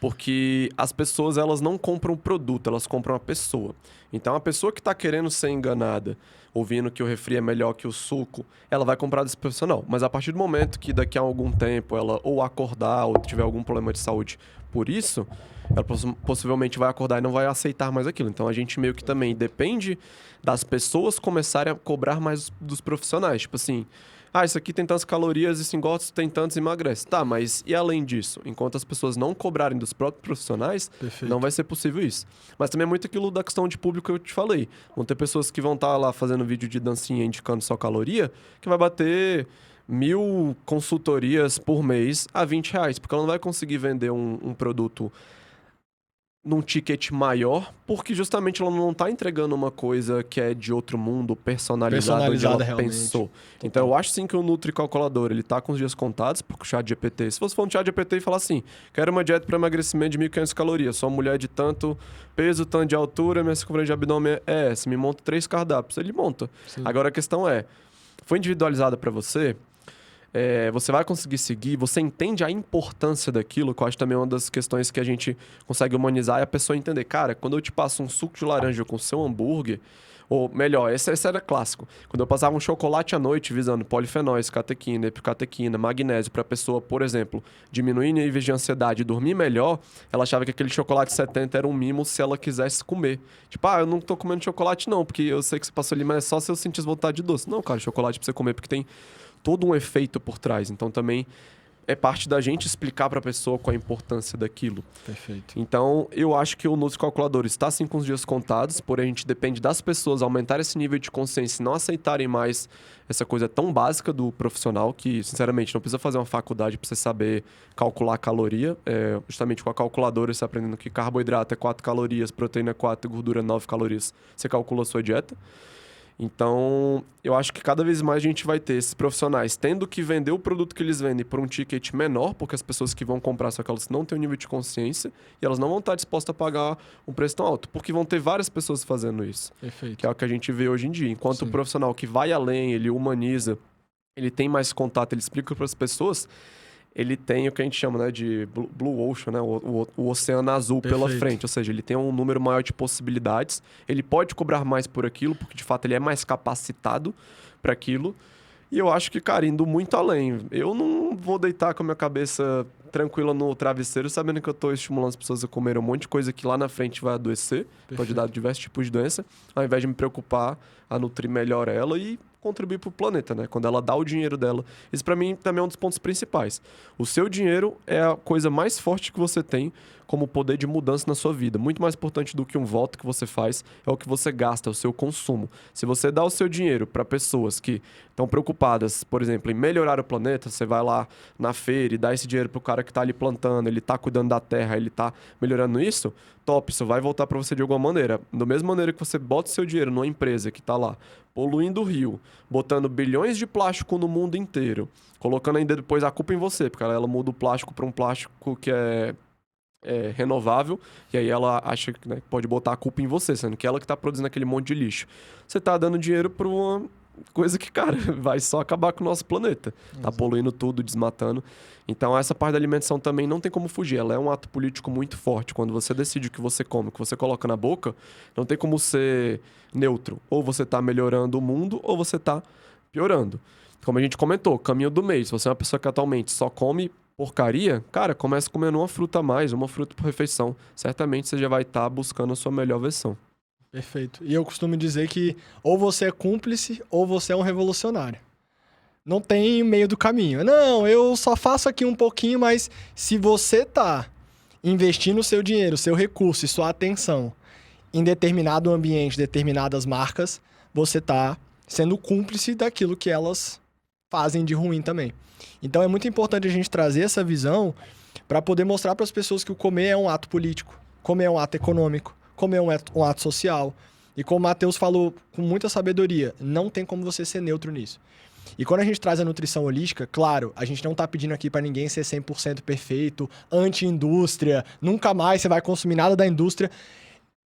Porque as pessoas, elas não compram produto, elas compram a pessoa. Então, a pessoa que tá querendo ser enganada, ouvindo que o refri é melhor que o suco, ela vai comprar desse profissional. Mas a partir do momento que daqui a algum tempo ela ou acordar ou tiver algum problema de saúde por isso, ela possivelmente vai acordar e não vai aceitar mais aquilo. Então a gente meio que também depende das pessoas começarem a cobrar mais dos profissionais. Tipo assim, isso aqui tem tantas calorias, isso engorda, isso tem tantos e emagrece. Tá, mas e além disso? Enquanto as pessoas não cobrarem dos próprios profissionais, Perfeito. não vai ser possível isso. Mas também é muito aquilo da questão de público que eu te falei. Vão ter pessoas que vão estar lá fazendo vídeo de dancinha indicando só caloria, que vai bater 1.000 consultorias por mês a R$20, porque ela não vai conseguir vender um produto num ticket maior, porque justamente ela não está entregando uma coisa que é de outro mundo, personalizada onde ela realmente. pensou. Total. Então eu acho sim que o Nutricalculador, ele tá com os dias contados, porque o ChatGPT, se você for no ChatGPT e falar assim, quero uma dieta para emagrecimento de 1.500 calorias, sou uma mulher de tanto peso, tanto de altura, minha circunferência de abdômen é essa, me monta 3 cardápios, ele monta. Sim. Agora a questão é, foi individualizada para você? você vai conseguir seguir, você entende a importância daquilo, que eu acho também uma das questões que a gente consegue humanizar, é a pessoa entender, cara, quando eu te passo um suco de laranja com seu hambúrguer, ou melhor, esse era clássico. Quando eu passava um chocolate à noite visando polifenóis, catequina, epicatequina, magnésio para a pessoa, por exemplo, diminuir níveis de ansiedade e dormir melhor, ela achava que aquele chocolate 70 era um mimo se ela quisesse comer. Tipo, eu não tô comendo chocolate não, porque eu sei que você passou ali, mas é só se eu sentisse vontade de doce. Não, cara, chocolate pra você comer porque tem todo um efeito por trás. Então também é parte da gente explicar para a pessoa qual a importância daquilo. Perfeito. Então, eu acho que o NutriCalculador está sim com os dias contados, porém a gente depende das pessoas aumentar esse nível de consciência e não aceitarem mais essa coisa tão básica do profissional que, sinceramente, não precisa fazer uma faculdade para você saber calcular a caloria. Justamente com a calculadora, você aprendendo que carboidrato é 4 calorias, proteína é 4 e gordura é 9 calorias, você calcula a sua dieta. Então, eu acho que cada vez mais a gente vai ter esses profissionais tendo que vender o produto que eles vendem por um ticket menor, porque as pessoas que vão comprar só que elas não têm um nível de consciência e elas não vão estar dispostas a pagar um preço tão alto, porque vão ter várias pessoas fazendo isso. Perfeito. Que é o que a gente vê hoje em dia. Enquanto Sim. o profissional que vai além, ele humaniza, ele tem mais contato, ele explica para as pessoas, ele tem o que a gente chama, né, de Blue Ocean, né, o oceano azul pela Perfeito. frente. Ou seja, ele tem um número maior de possibilidades. Ele pode cobrar mais por aquilo, porque de fato ele é mais capacitado para aquilo. E eu acho que, cara, indo muito além. Eu não vou deitar com a minha cabeça tranquila no travesseiro, sabendo que eu estou estimulando as pessoas a comerem um monte de coisa que lá na frente vai adoecer. Perfeito. Pode dar diversos tipos de doença. Ao invés de me preocupar a nutrir melhor ela e contribuir para o planeta, né? Quando ela dá o dinheiro dela. Isso para mim também é um dos pontos principais. O seu dinheiro é a coisa mais forte que você tem como poder de mudança na sua vida. Muito mais importante do que um voto que você faz é o que você gasta, é o seu consumo. Se você dá o seu dinheiro para pessoas que estão preocupadas, por exemplo, em melhorar o planeta, você vai lá na feira e dá esse dinheiro pro cara que tá ali plantando, ele tá cuidando da terra, ele tá melhorando isso, top, isso vai voltar para você de alguma maneira. Da mesma maneira que você bota o seu dinheiro numa empresa que tá lá poluindo o rio, botando bilhões de plástico no mundo inteiro, colocando ainda depois a culpa em você, porque ela muda o plástico para um plástico que é renovável, e aí ela acha que, né, pode botar a culpa em você, sendo que ela que tá produzindo aquele monte de lixo. Você tá dando dinheiro para uma coisa que, cara, vai só acabar com o nosso planeta. Tá poluindo tudo, desmatando. Então, essa parte da alimentação também não tem como fugir. Ela é um ato político muito forte. Quando você decide o que você come, o que você coloca na boca, não tem como ser neutro. Ou você tá melhorando o mundo, ou você tá piorando. Como a gente comentou, caminho do meio. Se você é uma pessoa que atualmente só come porcaria, cara, comece comendo uma fruta a mais, uma fruta por refeição. Certamente você já vai estar buscando a sua melhor versão. Perfeito. E eu costumo dizer que ou você é cúmplice ou você é um revolucionário. Não tem meio do caminho. Não, eu só faço aqui um pouquinho, mas se você tá investindo o seu dinheiro, seu recurso e sua atenção em determinado ambiente, determinadas marcas, você tá sendo cúmplice daquilo que elas fazem de ruim também. Então é muito importante a gente trazer essa visão para poder mostrar para as pessoas que o comer é um ato político, comer é um ato econômico, comer é um ato social. E como o Matheus falou com muita sabedoria, não tem como você ser neutro nisso. E quando a gente traz a nutrição holística, claro, a gente não tá pedindo aqui para ninguém ser 100% perfeito, anti-indústria, nunca mais você vai consumir nada da indústria.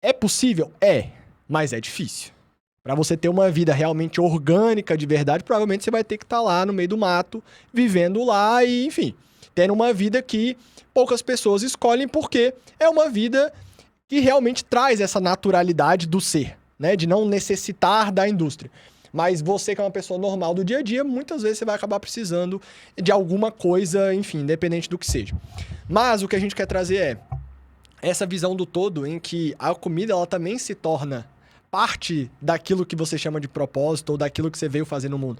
É possível? É, mas é difícil. Para você ter uma vida realmente orgânica, de verdade, provavelmente você vai ter que estar lá no meio do mato, vivendo lá e, enfim, tendo uma vida que poucas pessoas escolhem porque é uma vida que realmente traz essa naturalidade do ser, né? De não necessitar da indústria. Mas você que é uma pessoa normal do dia a dia, muitas vezes você vai acabar precisando de alguma coisa, enfim, independente do que seja. Mas o que a gente quer trazer é essa visão do todo em que a comida ela também se torna parte daquilo que você chama de propósito ou daquilo que você veio fazer no mundo.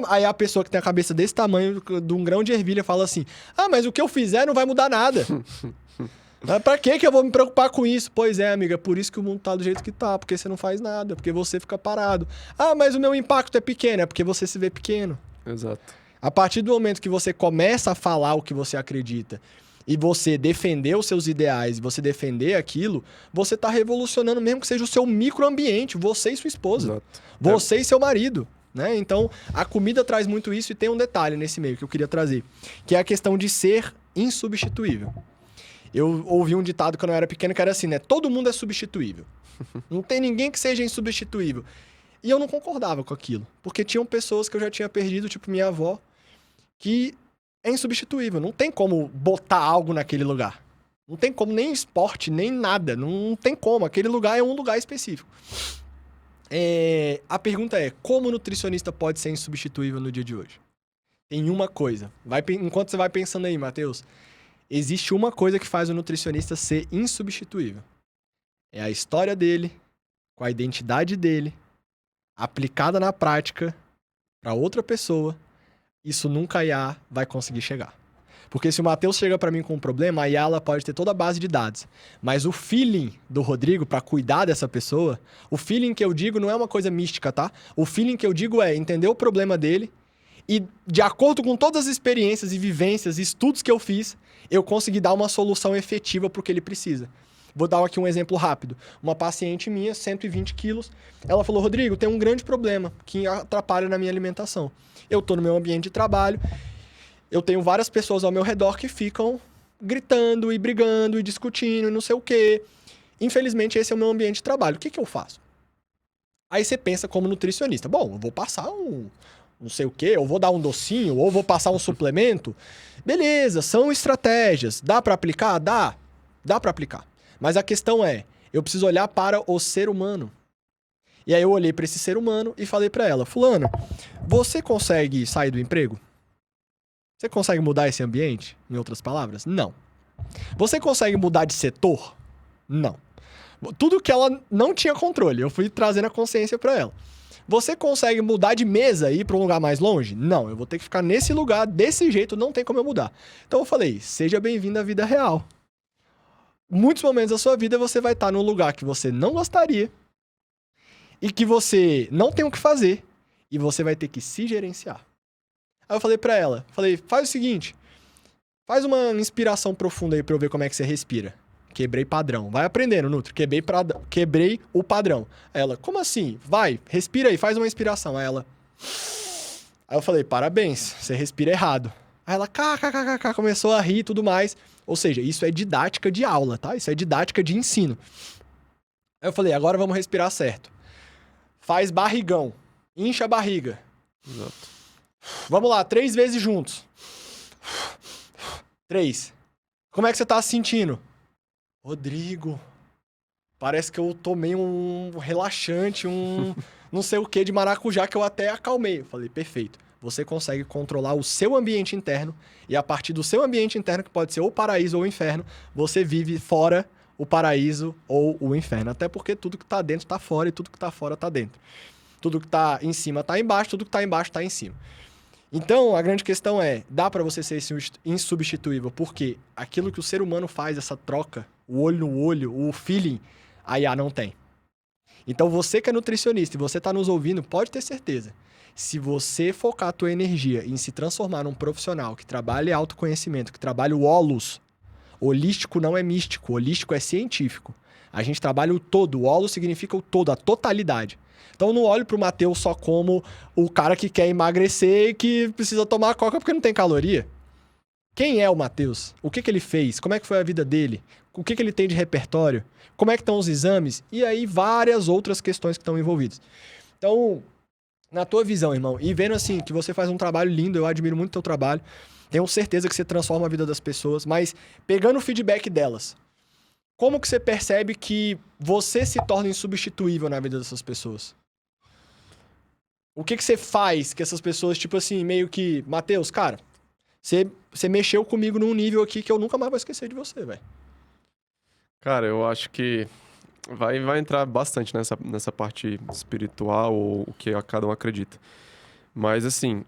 Aí a pessoa que tem a cabeça desse tamanho, de um grão de ervilha, fala assim, mas o que eu fizer não vai mudar nada. Pra que eu vou me preocupar com isso? Pois é, amiga, por isso que o mundo tá do jeito que tá, porque você não faz nada, porque você fica parado. Mas o meu impacto é pequeno, é porque você se vê pequeno. Exato. A partir do momento que você começa a falar o que você acredita e você defender os seus ideais, você defender aquilo, você tá revolucionando mesmo que seja o seu microambiente, você e sua esposa, Exato. você e seu marido, né? Então, a comida traz muito isso e tem um detalhe nesse meio que eu queria trazer, que é a questão de ser insubstituível. Eu ouvi um ditado quando eu era pequeno que era assim, né? Todo mundo é substituível. Não tem ninguém que seja insubstituível. E eu não concordava com aquilo, porque tinham pessoas que eu já tinha perdido, tipo minha avó, que é insubstituível. Não tem como botar algo naquele lugar. Não tem como nem esporte, nem nada. Não tem como. Aquele lugar é um lugar específico. A pergunta é, como o nutricionista pode ser insubstituível no dia de hoje? Tem uma coisa. Enquanto você vai pensando aí, Matheus, existe uma coisa que faz o nutricionista ser insubstituível. É a história dele, com a identidade dele, aplicada na prática para outra pessoa. Isso nunca a IA vai conseguir chegar. Porque se o Matheus chega para mim com um problema, a IA ela pode ter toda a base de dados. Mas o feeling do Rodrigo para cuidar dessa pessoa, o feeling que eu digo não é uma coisa mística, tá? O feeling que eu digo é entender o problema dele e, de acordo com todas as experiências e vivências e estudos que eu fiz, eu consegui dar uma solução efetiva para o que ele precisa. Vou dar aqui um exemplo rápido. Uma paciente minha, 120 quilos, ela falou, Rodrigo, tem um grande problema que atrapalha na minha alimentação. Eu tô no meu ambiente de trabalho, eu tenho várias pessoas ao meu redor que ficam gritando e brigando e discutindo e não sei o quê. Infelizmente, esse é o meu ambiente de trabalho. O que que eu faço? Aí você pensa como nutricionista. Bom, eu vou passar não sei o quê, eu vou dar um docinho, ou vou passar um suplemento. Beleza, são estratégias. Dá pra aplicar? Dá pra aplicar. Mas a questão é, eu preciso olhar para o ser humano. E aí eu olhei para esse ser humano e falei para ela, fulano, você consegue sair do emprego? Você consegue mudar esse ambiente? Em outras palavras? Não. Você consegue mudar de setor? Não. Tudo que ela não tinha controle, eu fui trazendo a consciência para ela. Você consegue mudar de mesa e ir para um lugar mais longe? Não, eu vou ter que ficar nesse lugar, desse jeito, não tem como eu mudar. Então eu falei, seja bem-vindo à vida real. Muitos momentos da sua vida você vai estar num lugar que você não gostaria e que você não tem o que fazer e você vai ter que se gerenciar. Aí eu falei pra ela, faz o seguinte, faz uma inspiração profunda aí pra eu ver como é que você respira. Quebrei padrão. Vai aprendendo, Nutri. Quebrei o padrão. Aí ela, como assim? Vai, respira aí, faz uma inspiração. Aí eu falei, parabéns, você respira errado. Aí ela, kkkk, começou a rir e tudo mais. Ou seja, isso é didática de aula, tá? Isso é didática de ensino. Aí eu falei, agora vamos respirar certo. Faz barrigão. Incha a barriga. Exato. Vamos lá, 3 vezes juntos. 3. Como é que você tá se sentindo? Rodrigo, parece que eu tomei um relaxante, não sei o que de maracujá que eu até acalmei. Eu falei, perfeito. Você consegue controlar o seu ambiente interno e a partir do seu ambiente interno, que pode ser o paraíso ou o inferno, você vive fora o paraíso ou o inferno. Até porque tudo que tá dentro tá fora e tudo que tá fora tá dentro. Tudo que tá em cima tá embaixo, tudo que tá embaixo tá em cima. Então, a grande questão é, dá pra você ser insubstituível, porque aquilo que o ser humano faz, essa troca, o olho no olho, o feeling, a IA não tem. Então, você que é nutricionista e você tá nos ouvindo, pode ter certeza. Se você focar a tua energia em se transformar num profissional que trabalha autoconhecimento, que trabalha o holos, holístico não é místico, holístico é científico. A gente trabalha o todo, o holos significa o todo, a totalidade. Então, não olho pro Matheus só como o cara que quer emagrecer e que precisa tomar coca porque não tem caloria. Quem é o Matheus? O que ele fez? Como é que foi a vida dele? O que ele tem de repertório? Como é que estão os exames? E aí, várias outras questões que estão envolvidas. Então, na tua visão, irmão, e vendo assim que você faz um trabalho lindo, eu admiro muito o teu trabalho, tenho certeza que você transforma a vida das pessoas, mas pegando o feedback delas, como que você percebe que você se torna insubstituível na vida dessas pessoas? O que você faz que essas pessoas, tipo assim, meio que... Matheus, cara, você mexeu comigo num nível aqui que eu nunca mais vou esquecer de você, velho. Cara, eu acho que vai entrar bastante nessa parte espiritual ou o que cada um acredita. Mas, assim,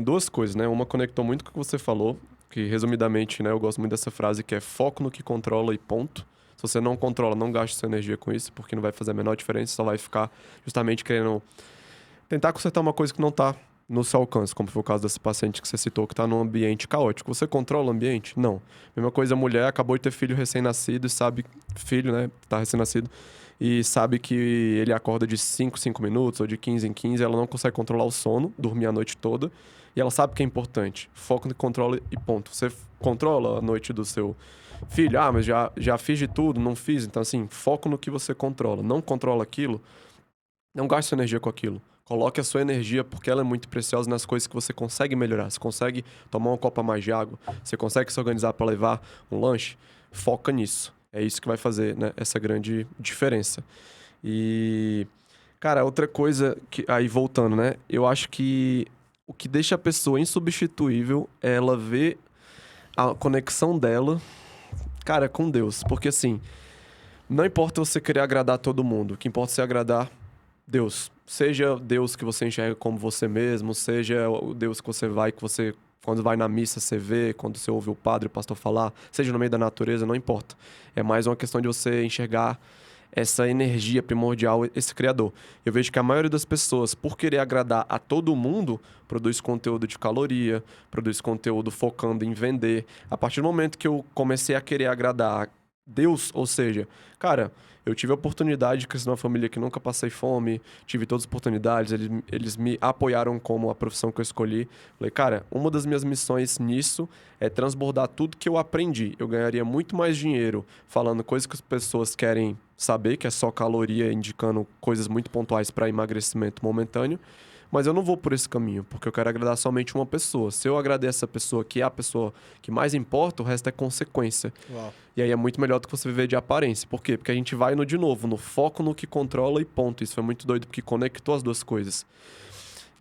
duas coisas, né? Uma conectou muito com o que você falou, que, resumidamente, né, eu gosto muito dessa frase, que é foco no que controla e ponto. Se você não controla, não gaste sua energia com isso, porque não vai fazer a menor diferença, só vai ficar justamente querendo tentar consertar uma coisa que não tá no seu alcance, como foi o caso desse paciente que você citou, que tá num ambiente caótico. Você controla o ambiente? Não. Mesma coisa, a mulher acabou de ter filho recém-nascido e sabe... Filho, né? Tá recém-nascido. E sabe que ele acorda de 5 minutos ou de 15 em 15, ela não consegue controlar o sono, dormir a noite toda. E ela sabe que é importante. Foco no controle e ponto. Você controla a noite do seu filho? Ah, mas já fiz de tudo, não fiz. Então, assim, foco no que você controla. Não controla aquilo, não gaste sua energia com aquilo. Coloque a sua energia, porque ela é muito preciosa, nas coisas que você consegue melhorar. Você consegue tomar uma copa mais de água, você consegue se organizar para levar um lanche. Foca nisso. É isso que vai fazer, né, essa grande diferença. E, cara, outra coisa, aí voltando, né? Eu acho que o que deixa a pessoa insubstituível é ela ver a conexão dela, cara, com Deus. Porque, assim, não importa você querer agradar todo mundo, o que importa é você agradar Deus. Seja Deus que você enxerga como você mesmo, seja o Deus que você vai, quando vai na missa você vê, quando você ouve o padre, o pastor falar, seja no meio da natureza, não importa. É mais uma questão de você enxergar essa energia primordial, esse Criador. Eu vejo que a maioria das pessoas, por querer agradar a todo mundo, produz conteúdo de caloria, produz conteúdo focando em vender. A partir do momento que eu comecei a querer agradar Deus, ou seja, cara, eu tive a oportunidade de crescer numa família que nunca passei fome, tive todas as oportunidades, eles me apoiaram como a profissão que eu escolhi. Falei, cara, uma das minhas missões nisso é transbordar tudo que eu aprendi. Eu ganharia muito mais dinheiro falando coisas que as pessoas querem saber, que é só caloria, indicando coisas muito pontuais para emagrecimento momentâneo. Mas eu não vou por esse caminho, porque eu quero agradar somente uma pessoa. Se eu agradar essa pessoa, que é a pessoa que mais importa, o resto é consequência. Uau. E aí é muito melhor do que você viver de aparência. Por quê? Porque a gente vai, de novo, no foco no que controla e ponto. Isso foi muito doido, porque conectou as duas coisas.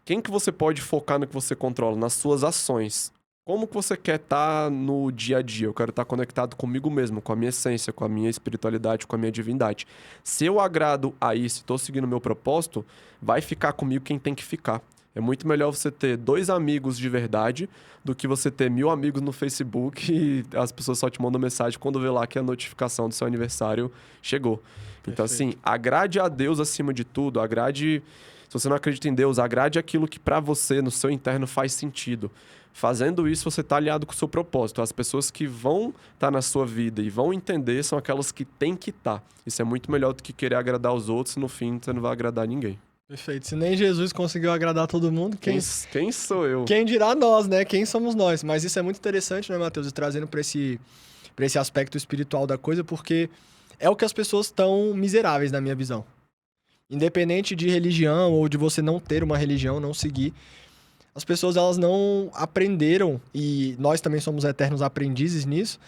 Quem que você pode focar no que você controla? Nas suas ações. Como que você quer estar no dia a dia? Eu quero estar conectado comigo mesmo, com a minha essência, com a minha espiritualidade, com a minha divindade. Se eu agrado a isso, estou seguindo o meu propósito, vai ficar comigo quem tem que ficar. É muito melhor você ter 2 amigos de verdade do que você ter 1000 amigos no Facebook e as pessoas só te mandam mensagem quando vê lá que a notificação do seu aniversário chegou. Perfeito. Então, assim, agrade a Deus acima de tudo, agrade... Se você não acredita em Deus, agrade aquilo que para você, no seu interno, faz sentido. Fazendo isso, você está alinhado com o seu propósito. As pessoas que vão estar na sua vida e vão entender são aquelas que têm que estar. Isso é muito melhor do que querer agradar os outros e no fim você não vai agradar ninguém. Perfeito. Se nem Jesus conseguiu agradar todo mundo, quem sou eu? Quem dirá nós, né? Quem somos nós? Mas isso é muito interessante, né, Matheus? E trazendo para esse aspecto espiritual da coisa, porque é o que as pessoas estão miseráveis, na minha visão. Independente de religião ou de você não ter uma religião, não seguir, as pessoas elas não aprenderam, e nós também somos eternos aprendizes nisso,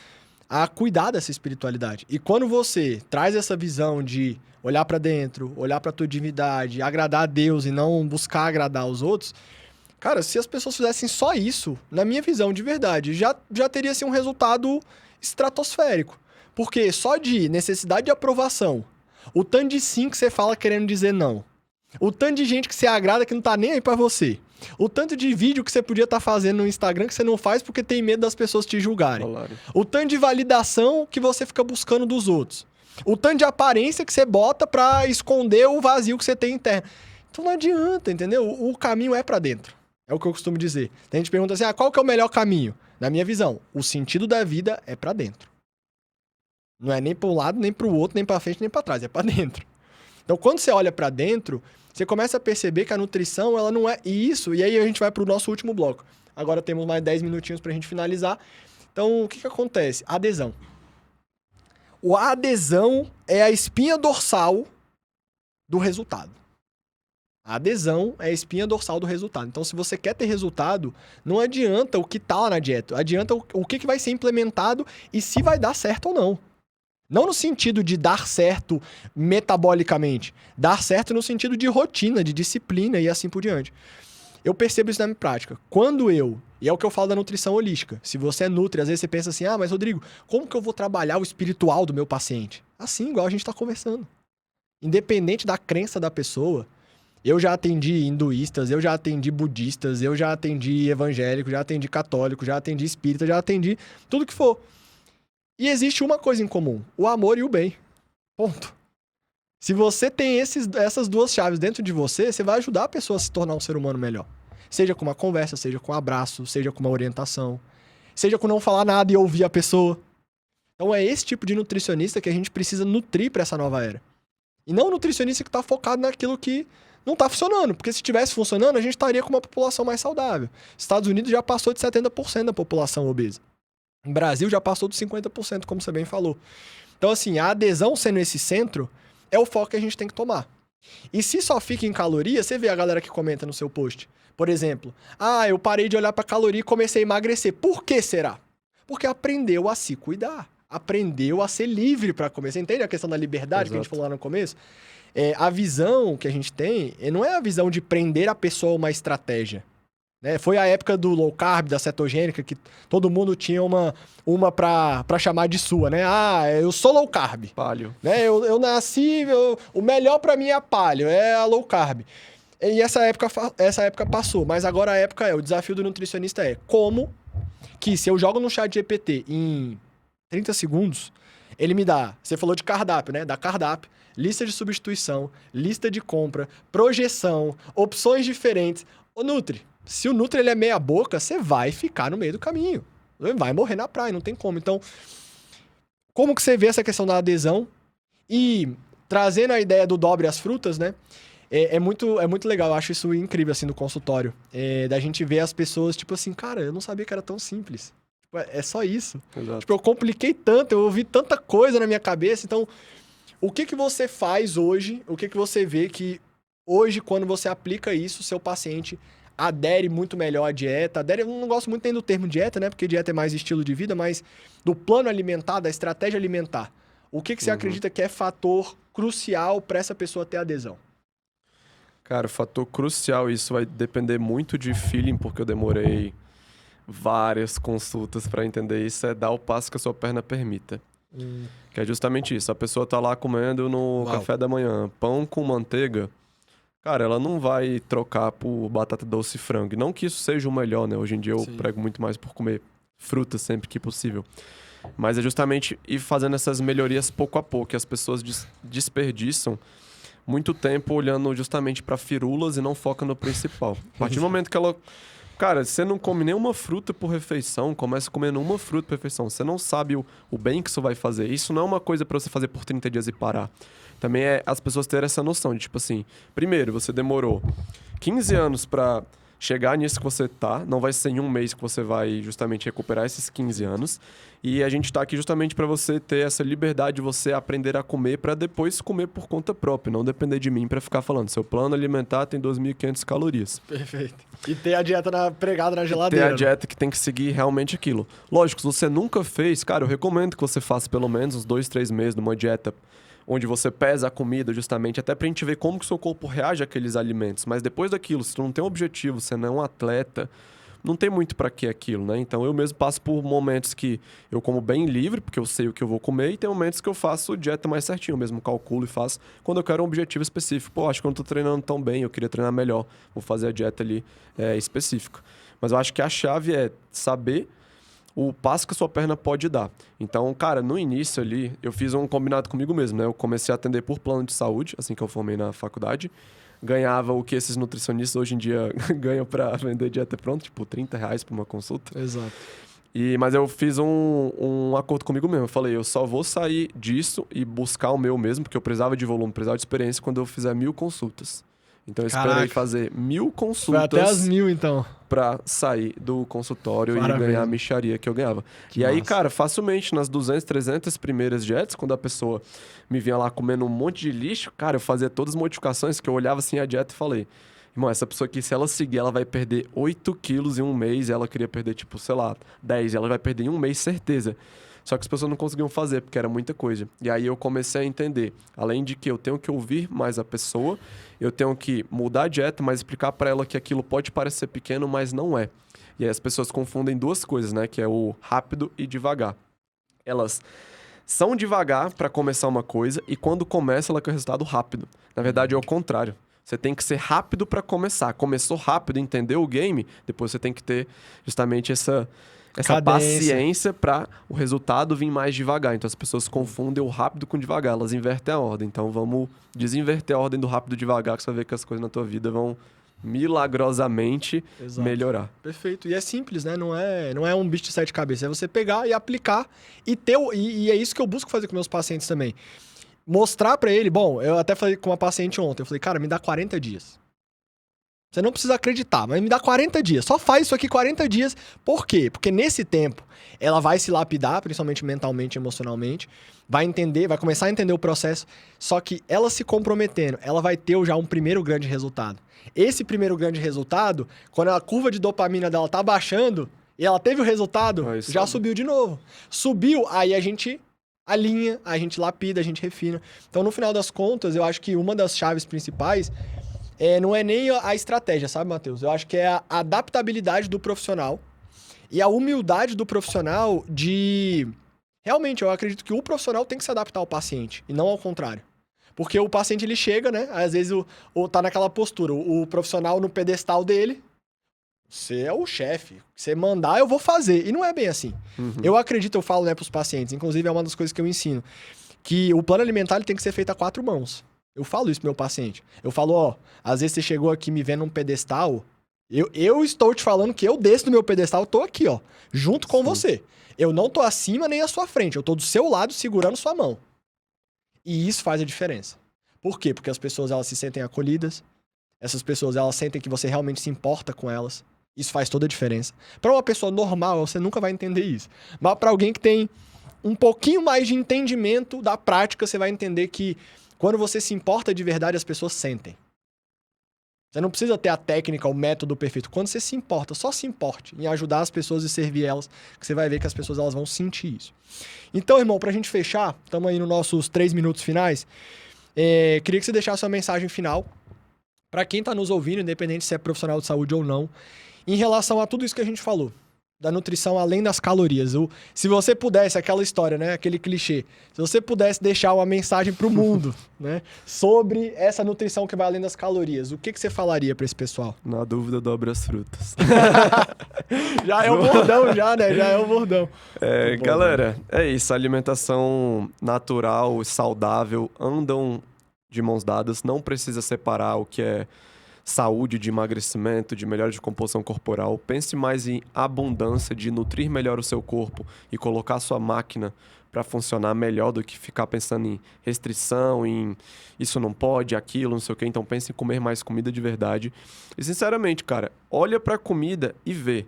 a cuidar dessa espiritualidade. E quando você traz essa visão de olhar para dentro, olhar para tua divindade, agradar a Deus e não buscar agradar os outros, cara, se as pessoas fizessem só isso, na minha visão de verdade, já teria assim, um resultado estratosférico. Porque só de necessidade de aprovação, o tanto de sim que você fala querendo dizer não, o tanto de gente que você agrada que não tá nem aí pra você, o tanto de vídeo que você podia estar fazendo no Instagram que você não faz porque tem medo das pessoas te julgarem, o tanto de validação que você fica buscando dos outros, o tanto de aparência que você bota pra esconder o vazio que você tem interno. Então não adianta, entendeu? O caminho é pra dentro. É o que eu costumo dizer. Tem gente que pergunta assim, qual que é o melhor caminho? Na minha visão, o sentido da vida é pra dentro. Não é nem para um lado, nem para o outro, nem para frente, nem para trás, é para dentro. Então, quando você olha para dentro, você começa a perceber que a nutrição, ela não é isso. E aí a gente vai para o nosso último bloco. Agora temos mais 10 minutinhos para a gente finalizar. Então, o que acontece? Adesão. A adesão é a espinha dorsal do resultado. A adesão é a espinha dorsal do resultado. Então, se você quer ter resultado, não adianta o que tá lá na dieta. Adianta o que vai ser implementado e se vai dar certo ou não. Não no sentido de dar certo metabolicamente. Dar certo no sentido de rotina, de disciplina e assim por diante. Eu percebo isso na minha prática. E é o que eu falo da nutrição holística. Se você é nutri, às vezes você pensa assim, mas Rodrigo, como que eu vou trabalhar o espiritual do meu paciente? Assim, igual a gente está conversando. Independente da crença da pessoa, eu já atendi hinduístas, eu já atendi budistas, eu já atendi evangélico, já atendi católico, já atendi espírita, já atendi tudo que for. E existe uma coisa em comum, o amor e o bem. Ponto. Se você tem essas duas chaves dentro de você, você vai ajudar a pessoa a se tornar um ser humano melhor. Seja com uma conversa, seja com um abraço, seja com uma orientação, seja com não falar nada e ouvir a pessoa. Então é esse tipo de nutricionista que a gente precisa nutrir para essa nova era. E não o nutricionista que está focado naquilo que não está funcionando. Porque se estivesse funcionando, a gente estaria com uma população mais saudável. Estados Unidos já passou de 70% da população obesa. O Brasil já passou dos 50%, como você bem falou. Então, assim, a adesão sendo esse centro, é o foco que a gente tem que tomar. E se só fica em caloria, você vê a galera que comenta no seu post. Por exemplo, eu parei de olhar pra caloria e comecei a emagrecer. Por que será? Porque aprendeu a se cuidar. Aprendeu a ser livre pra comer. Você entende a questão da liberdade que a gente falou lá no começo? A visão que a gente tem não é a visão de prender a pessoa a uma estratégia. Né? Foi a época do low carb, da cetogênica, que todo mundo tinha uma pra chamar de sua, né? Eu sou low carb. Paleo. Né? Eu nasci, o melhor pra mim é a paleo, é a low carb. E essa época passou, mas agora a época o desafio do nutricionista é como que se eu jogo no chat GPT em 30 segundos, ele me dá, você falou de cardápio, né? Dá cardápio, lista de substituição, lista de compra, projeção, opções diferentes. Ô Nutri, se o Nutri ele é meia boca, você vai ficar no meio do caminho. Vai morrer na praia, não tem como. Então, como que você vê essa questão da adesão? E trazendo a ideia do dobre as frutas, né? É muito legal, eu acho isso incrível, assim, no consultório. Da gente ver as pessoas, tipo assim, cara, eu não sabia que era tão simples. Tipo, é só isso. Exato. Tipo, eu compliquei tanto, eu ouvi tanta coisa na minha cabeça. Então, o que você faz hoje, o que você vê que hoje, quando você aplica isso, seu paciente adere muito melhor à dieta. Eu não gosto muito nem do termo dieta, né? Porque dieta é mais estilo de vida, mas do plano alimentar, da estratégia alimentar. O que você acredita que é fator crucial para essa pessoa ter adesão? Cara, o fator crucial, isso vai depender muito de feeling, porque eu demorei várias consultas para entender isso, é dar o passo que a sua perna permita. Que é justamente isso, a pessoa tá lá comendo no café da manhã, pão com manteiga, cara, ela não vai trocar por batata doce e frango. Não que isso seja o melhor, né? Hoje em dia eu prego muito mais por comer fruta sempre que possível. Mas é justamente ir fazendo essas melhorias pouco a pouco, que as pessoas desperdiçam muito tempo olhando justamente para firulas e não foca no principal. A partir do momento que ela... Cara, você não come nenhuma fruta por refeição, começa comendo uma fruta por refeição. Você não sabe o bem que isso vai fazer. Isso não é uma coisa para você fazer por 30 dias e parar. Também é as pessoas terem essa noção de, tipo assim, primeiro, você demorou 15 anos para chegar nisso que você tá. Não vai ser em um mês que você vai justamente recuperar esses 15 anos. E a gente tá aqui justamente para você ter essa liberdade de você aprender a comer para depois comer por conta própria, não depender de mim para ficar falando. Seu plano alimentar tem 2.500 calorias. Perfeito. E ter a dieta pregada na geladeira. Ter a dieta que tem que seguir realmente aquilo. Lógico, se você nunca fez, cara, eu recomendo que você faça pelo menos uns 2, 3 meses numa dieta onde você pesa a comida justamente, até pra gente ver como que o seu corpo reage àqueles alimentos. Mas depois daquilo, se tu não tem um objetivo, você não é um atleta, não tem muito pra que aquilo, né? Então eu mesmo passo por momentos que eu como bem livre, porque eu sei o que eu vou comer, e tem momentos que eu faço dieta mais certinho, eu mesmo calculo e faço quando eu quero um objetivo específico. Pô, acho que eu não tô treinando tão bem, eu queria treinar melhor, vou fazer a dieta ali específica. Mas eu acho que a chave é saber o passo que a sua perna pode dar. Então, cara, no início ali, eu fiz um combinado comigo mesmo, né? Eu comecei a atender por plano de saúde, assim que eu formei na faculdade. Ganhava o que esses nutricionistas hoje em dia ganham pra vender dieta pronta, tipo R$30 por uma consulta. Exato. Mas eu fiz um acordo comigo mesmo. Eu falei, eu só vou sair disso e buscar o meu mesmo, porque eu precisava de volume, precisava de experiência quando eu fizer 1.000 consultas. Então eu esperei fazer 1.000 consultas. Foi até as 1.000, então. Pra sair do consultório e ganhar a mixaria que eu ganhava. Que aí, massa. cara, facilmente, nas 200, 300 primeiras dietas, quando a pessoa me vinha lá comendo um monte de lixo, cara, eu fazia todas as modificações que eu olhava assim a dieta e falei, irmão, essa pessoa aqui, se ela seguir, ela vai perder 8 quilos em um mês, e ela queria perder, tipo, sei lá, 10, e ela vai perder em um mês, certeza. Só que as pessoas não conseguiam fazer, porque era muita coisa. E aí eu comecei a entender, além de que eu tenho que ouvir mais a pessoa, eu tenho que mudar a dieta, mas explicar para ela que aquilo pode parecer pequeno, mas não é. E aí as pessoas confundem duas coisas, né? Que é o rápido e devagar. Elas são devagar para começar uma coisa e quando começa ela quer resultado rápido. Na verdade é o contrário. Você tem que ser rápido para começar. Começou rápido, entendeu o game, depois você tem que ter justamente essa paciência para o resultado vir mais devagar. Então as pessoas confundem o rápido com o devagar, elas invertem a ordem. Então vamos desinverter a ordem do rápido e devagar, que você vai ver que as coisas na tua vida vão milagrosamente melhorar. Perfeito. E é simples, né? Não é um bicho de 7 cabeças. É você pegar e aplicar e é isso que eu busco fazer com meus pacientes também. Mostrar para ele, bom, eu até falei com uma paciente ontem, eu falei, cara, me dá 40 dias. Você não precisa acreditar, mas me dá 40 dias. Só faz isso aqui 40 dias. Por quê? Porque nesse tempo, ela vai se lapidar, principalmente mentalmente e emocionalmente, vai entender, vai começar a entender o processo, só que ela se comprometendo, ela vai ter já um primeiro grande resultado. Esse primeiro grande resultado, quando a curva de dopamina dela tá baixando, e ela teve o resultado, já subiu de novo. Subiu, aí a gente alinha, a gente lapida, a gente refina. Então, no final das contas, eu acho que uma das chaves principais não é nem a estratégia, sabe, Matheus? Eu acho que é a adaptabilidade do profissional e a humildade do profissional de... Realmente, eu acredito que o profissional tem que se adaptar ao paciente e não ao contrário. Porque o paciente, ele chega, né? Às vezes, tá naquela postura, o profissional no pedestal dele, você é o chefe, você mandar, eu vou fazer. E não é bem assim. Eu acredito, eu falo, né, pros pacientes, inclusive é uma das coisas que eu ensino, que o plano alimentar ele tem que ser feito a 4 mãos. Eu falo isso pro meu paciente. Eu falo, ó, às vezes você chegou aqui me vendo num pedestal, eu estou te falando que eu desço do meu pedestal, eu tô aqui, ó, junto com você. Eu não tô acima nem à sua frente, eu tô do seu lado segurando sua mão. E isso faz a diferença. Por quê? Porque as pessoas, elas se sentem acolhidas, essas pessoas, elas sentem que você realmente se importa com elas. Isso faz toda a diferença. Para uma pessoa normal, você nunca vai entender isso. Mas para alguém que tem um pouquinho mais de entendimento da prática, você vai entender que quando você se importa de verdade, as pessoas sentem. Você não precisa ter a técnica, o método perfeito. Quando você se importa, só se importe em ajudar as pessoas e servir elas, que você vai ver que as pessoas elas vão sentir isso. Então, irmão, pra gente fechar, estamos aí nos nossos 3 minutos finais, queria que você deixasse uma mensagem final para quem tá nos ouvindo, independente se é profissional de saúde ou não, em relação a tudo isso que a gente falou, da nutrição além das calorias. Se você pudesse, aquela história, né, aquele clichê, se você pudesse deixar uma mensagem pro mundo, né, sobre essa nutrição que vai além das calorias, o que você falaria para esse pessoal? Na dúvida, dobre as frutas. Já é o bordão, já, né? Já é o bordão. Galera, é isso. A alimentação natural e saudável andam de mãos dadas. Não precisa separar o que é saúde, de emagrecimento, de melhora de composição corporal. Pense mais em abundância, de nutrir melhor o seu corpo e colocar a sua máquina para funcionar melhor do que ficar pensando em restrição, em isso não pode, aquilo, não sei o quê. Então pense em comer mais comida de verdade. E sinceramente, cara, olha para a comida e vê.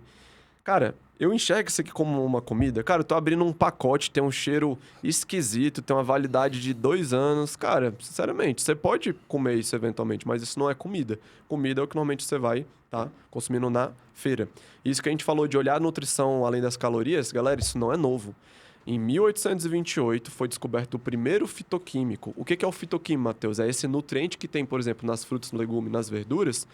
Cara, eu enxergo isso aqui como uma comida. Cara, eu tô abrindo um pacote, tem um cheiro esquisito, tem uma validade de 2 anos. Cara, sinceramente, você pode comer isso eventualmente, mas isso não é comida. Comida é o que normalmente você vai tá consumindo na feira. Isso que a gente falou de olhar a nutrição além das calorias, galera, isso não é novo. Em 1828 foi descoberto o primeiro fitoquímico. O que é o fitoquímico, Matheus? É esse nutriente que tem, por exemplo, nas frutas, no legume, nas verduras,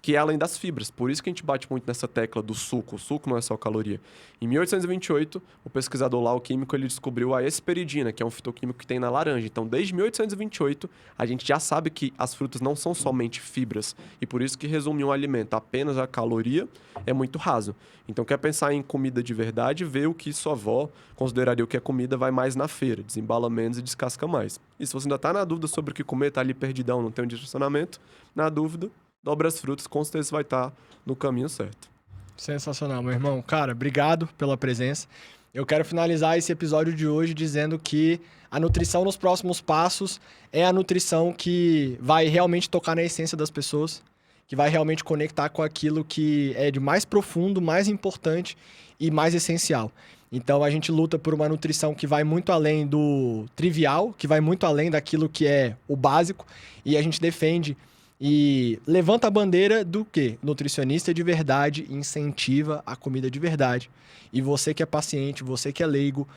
que é além das fibras. Por isso que a gente bate muito nessa tecla do suco. O suco não é só caloria. Em 1828, o pesquisador lá, o químico, ele descobriu a hesperidina, que é um fitoquímico que tem na laranja. Então, desde 1828, a gente já sabe que as frutas não são somente fibras. E por isso que resumir um alimento apenas a caloria é muito raso. Então, quer pensar em comida de verdade, vê o que sua avó consideraria o que é comida, vai mais na feira, desembala menos e descasca mais. E se você ainda está na dúvida sobre o que comer, está ali perdidão, não tem um direcionamento, na dúvida, dobra as frutas, com certeza vai estar no caminho certo. Sensacional, meu irmão. Cara, obrigado pela presença. Eu quero finalizar esse episódio de hoje dizendo que a nutrição nos próximos passos é a nutrição que vai realmente tocar na essência das pessoas, que vai realmente conectar com aquilo que é de mais profundo, mais importante e mais essencial. Então, a gente luta por uma nutrição que vai muito além do trivial, que vai muito além daquilo que é o básico, e a gente defende e levanta a bandeira do quê? Nutricionista de verdade incentiva a comida de verdade. E você que é paciente, você que é leigo,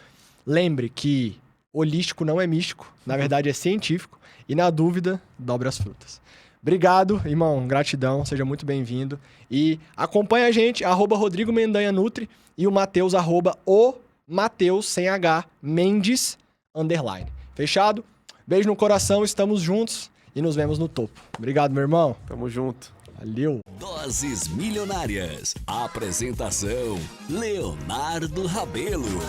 lembre que holístico não é místico, na verdade é científico, e na dúvida, dobre as frutas. Obrigado, irmão, gratidão, seja muito bem-vindo. E acompanha a gente, @Rodrigo Mendanha Nutri, e o Matheus, o Matheus, sem H, Mendes, _. Fechado? Beijo no coração, estamos juntos. E nos vemos no topo. Obrigado, meu irmão. Tamo junto. Valeu. Doses Milionárias. Apresentação: Leonardo Rabelo.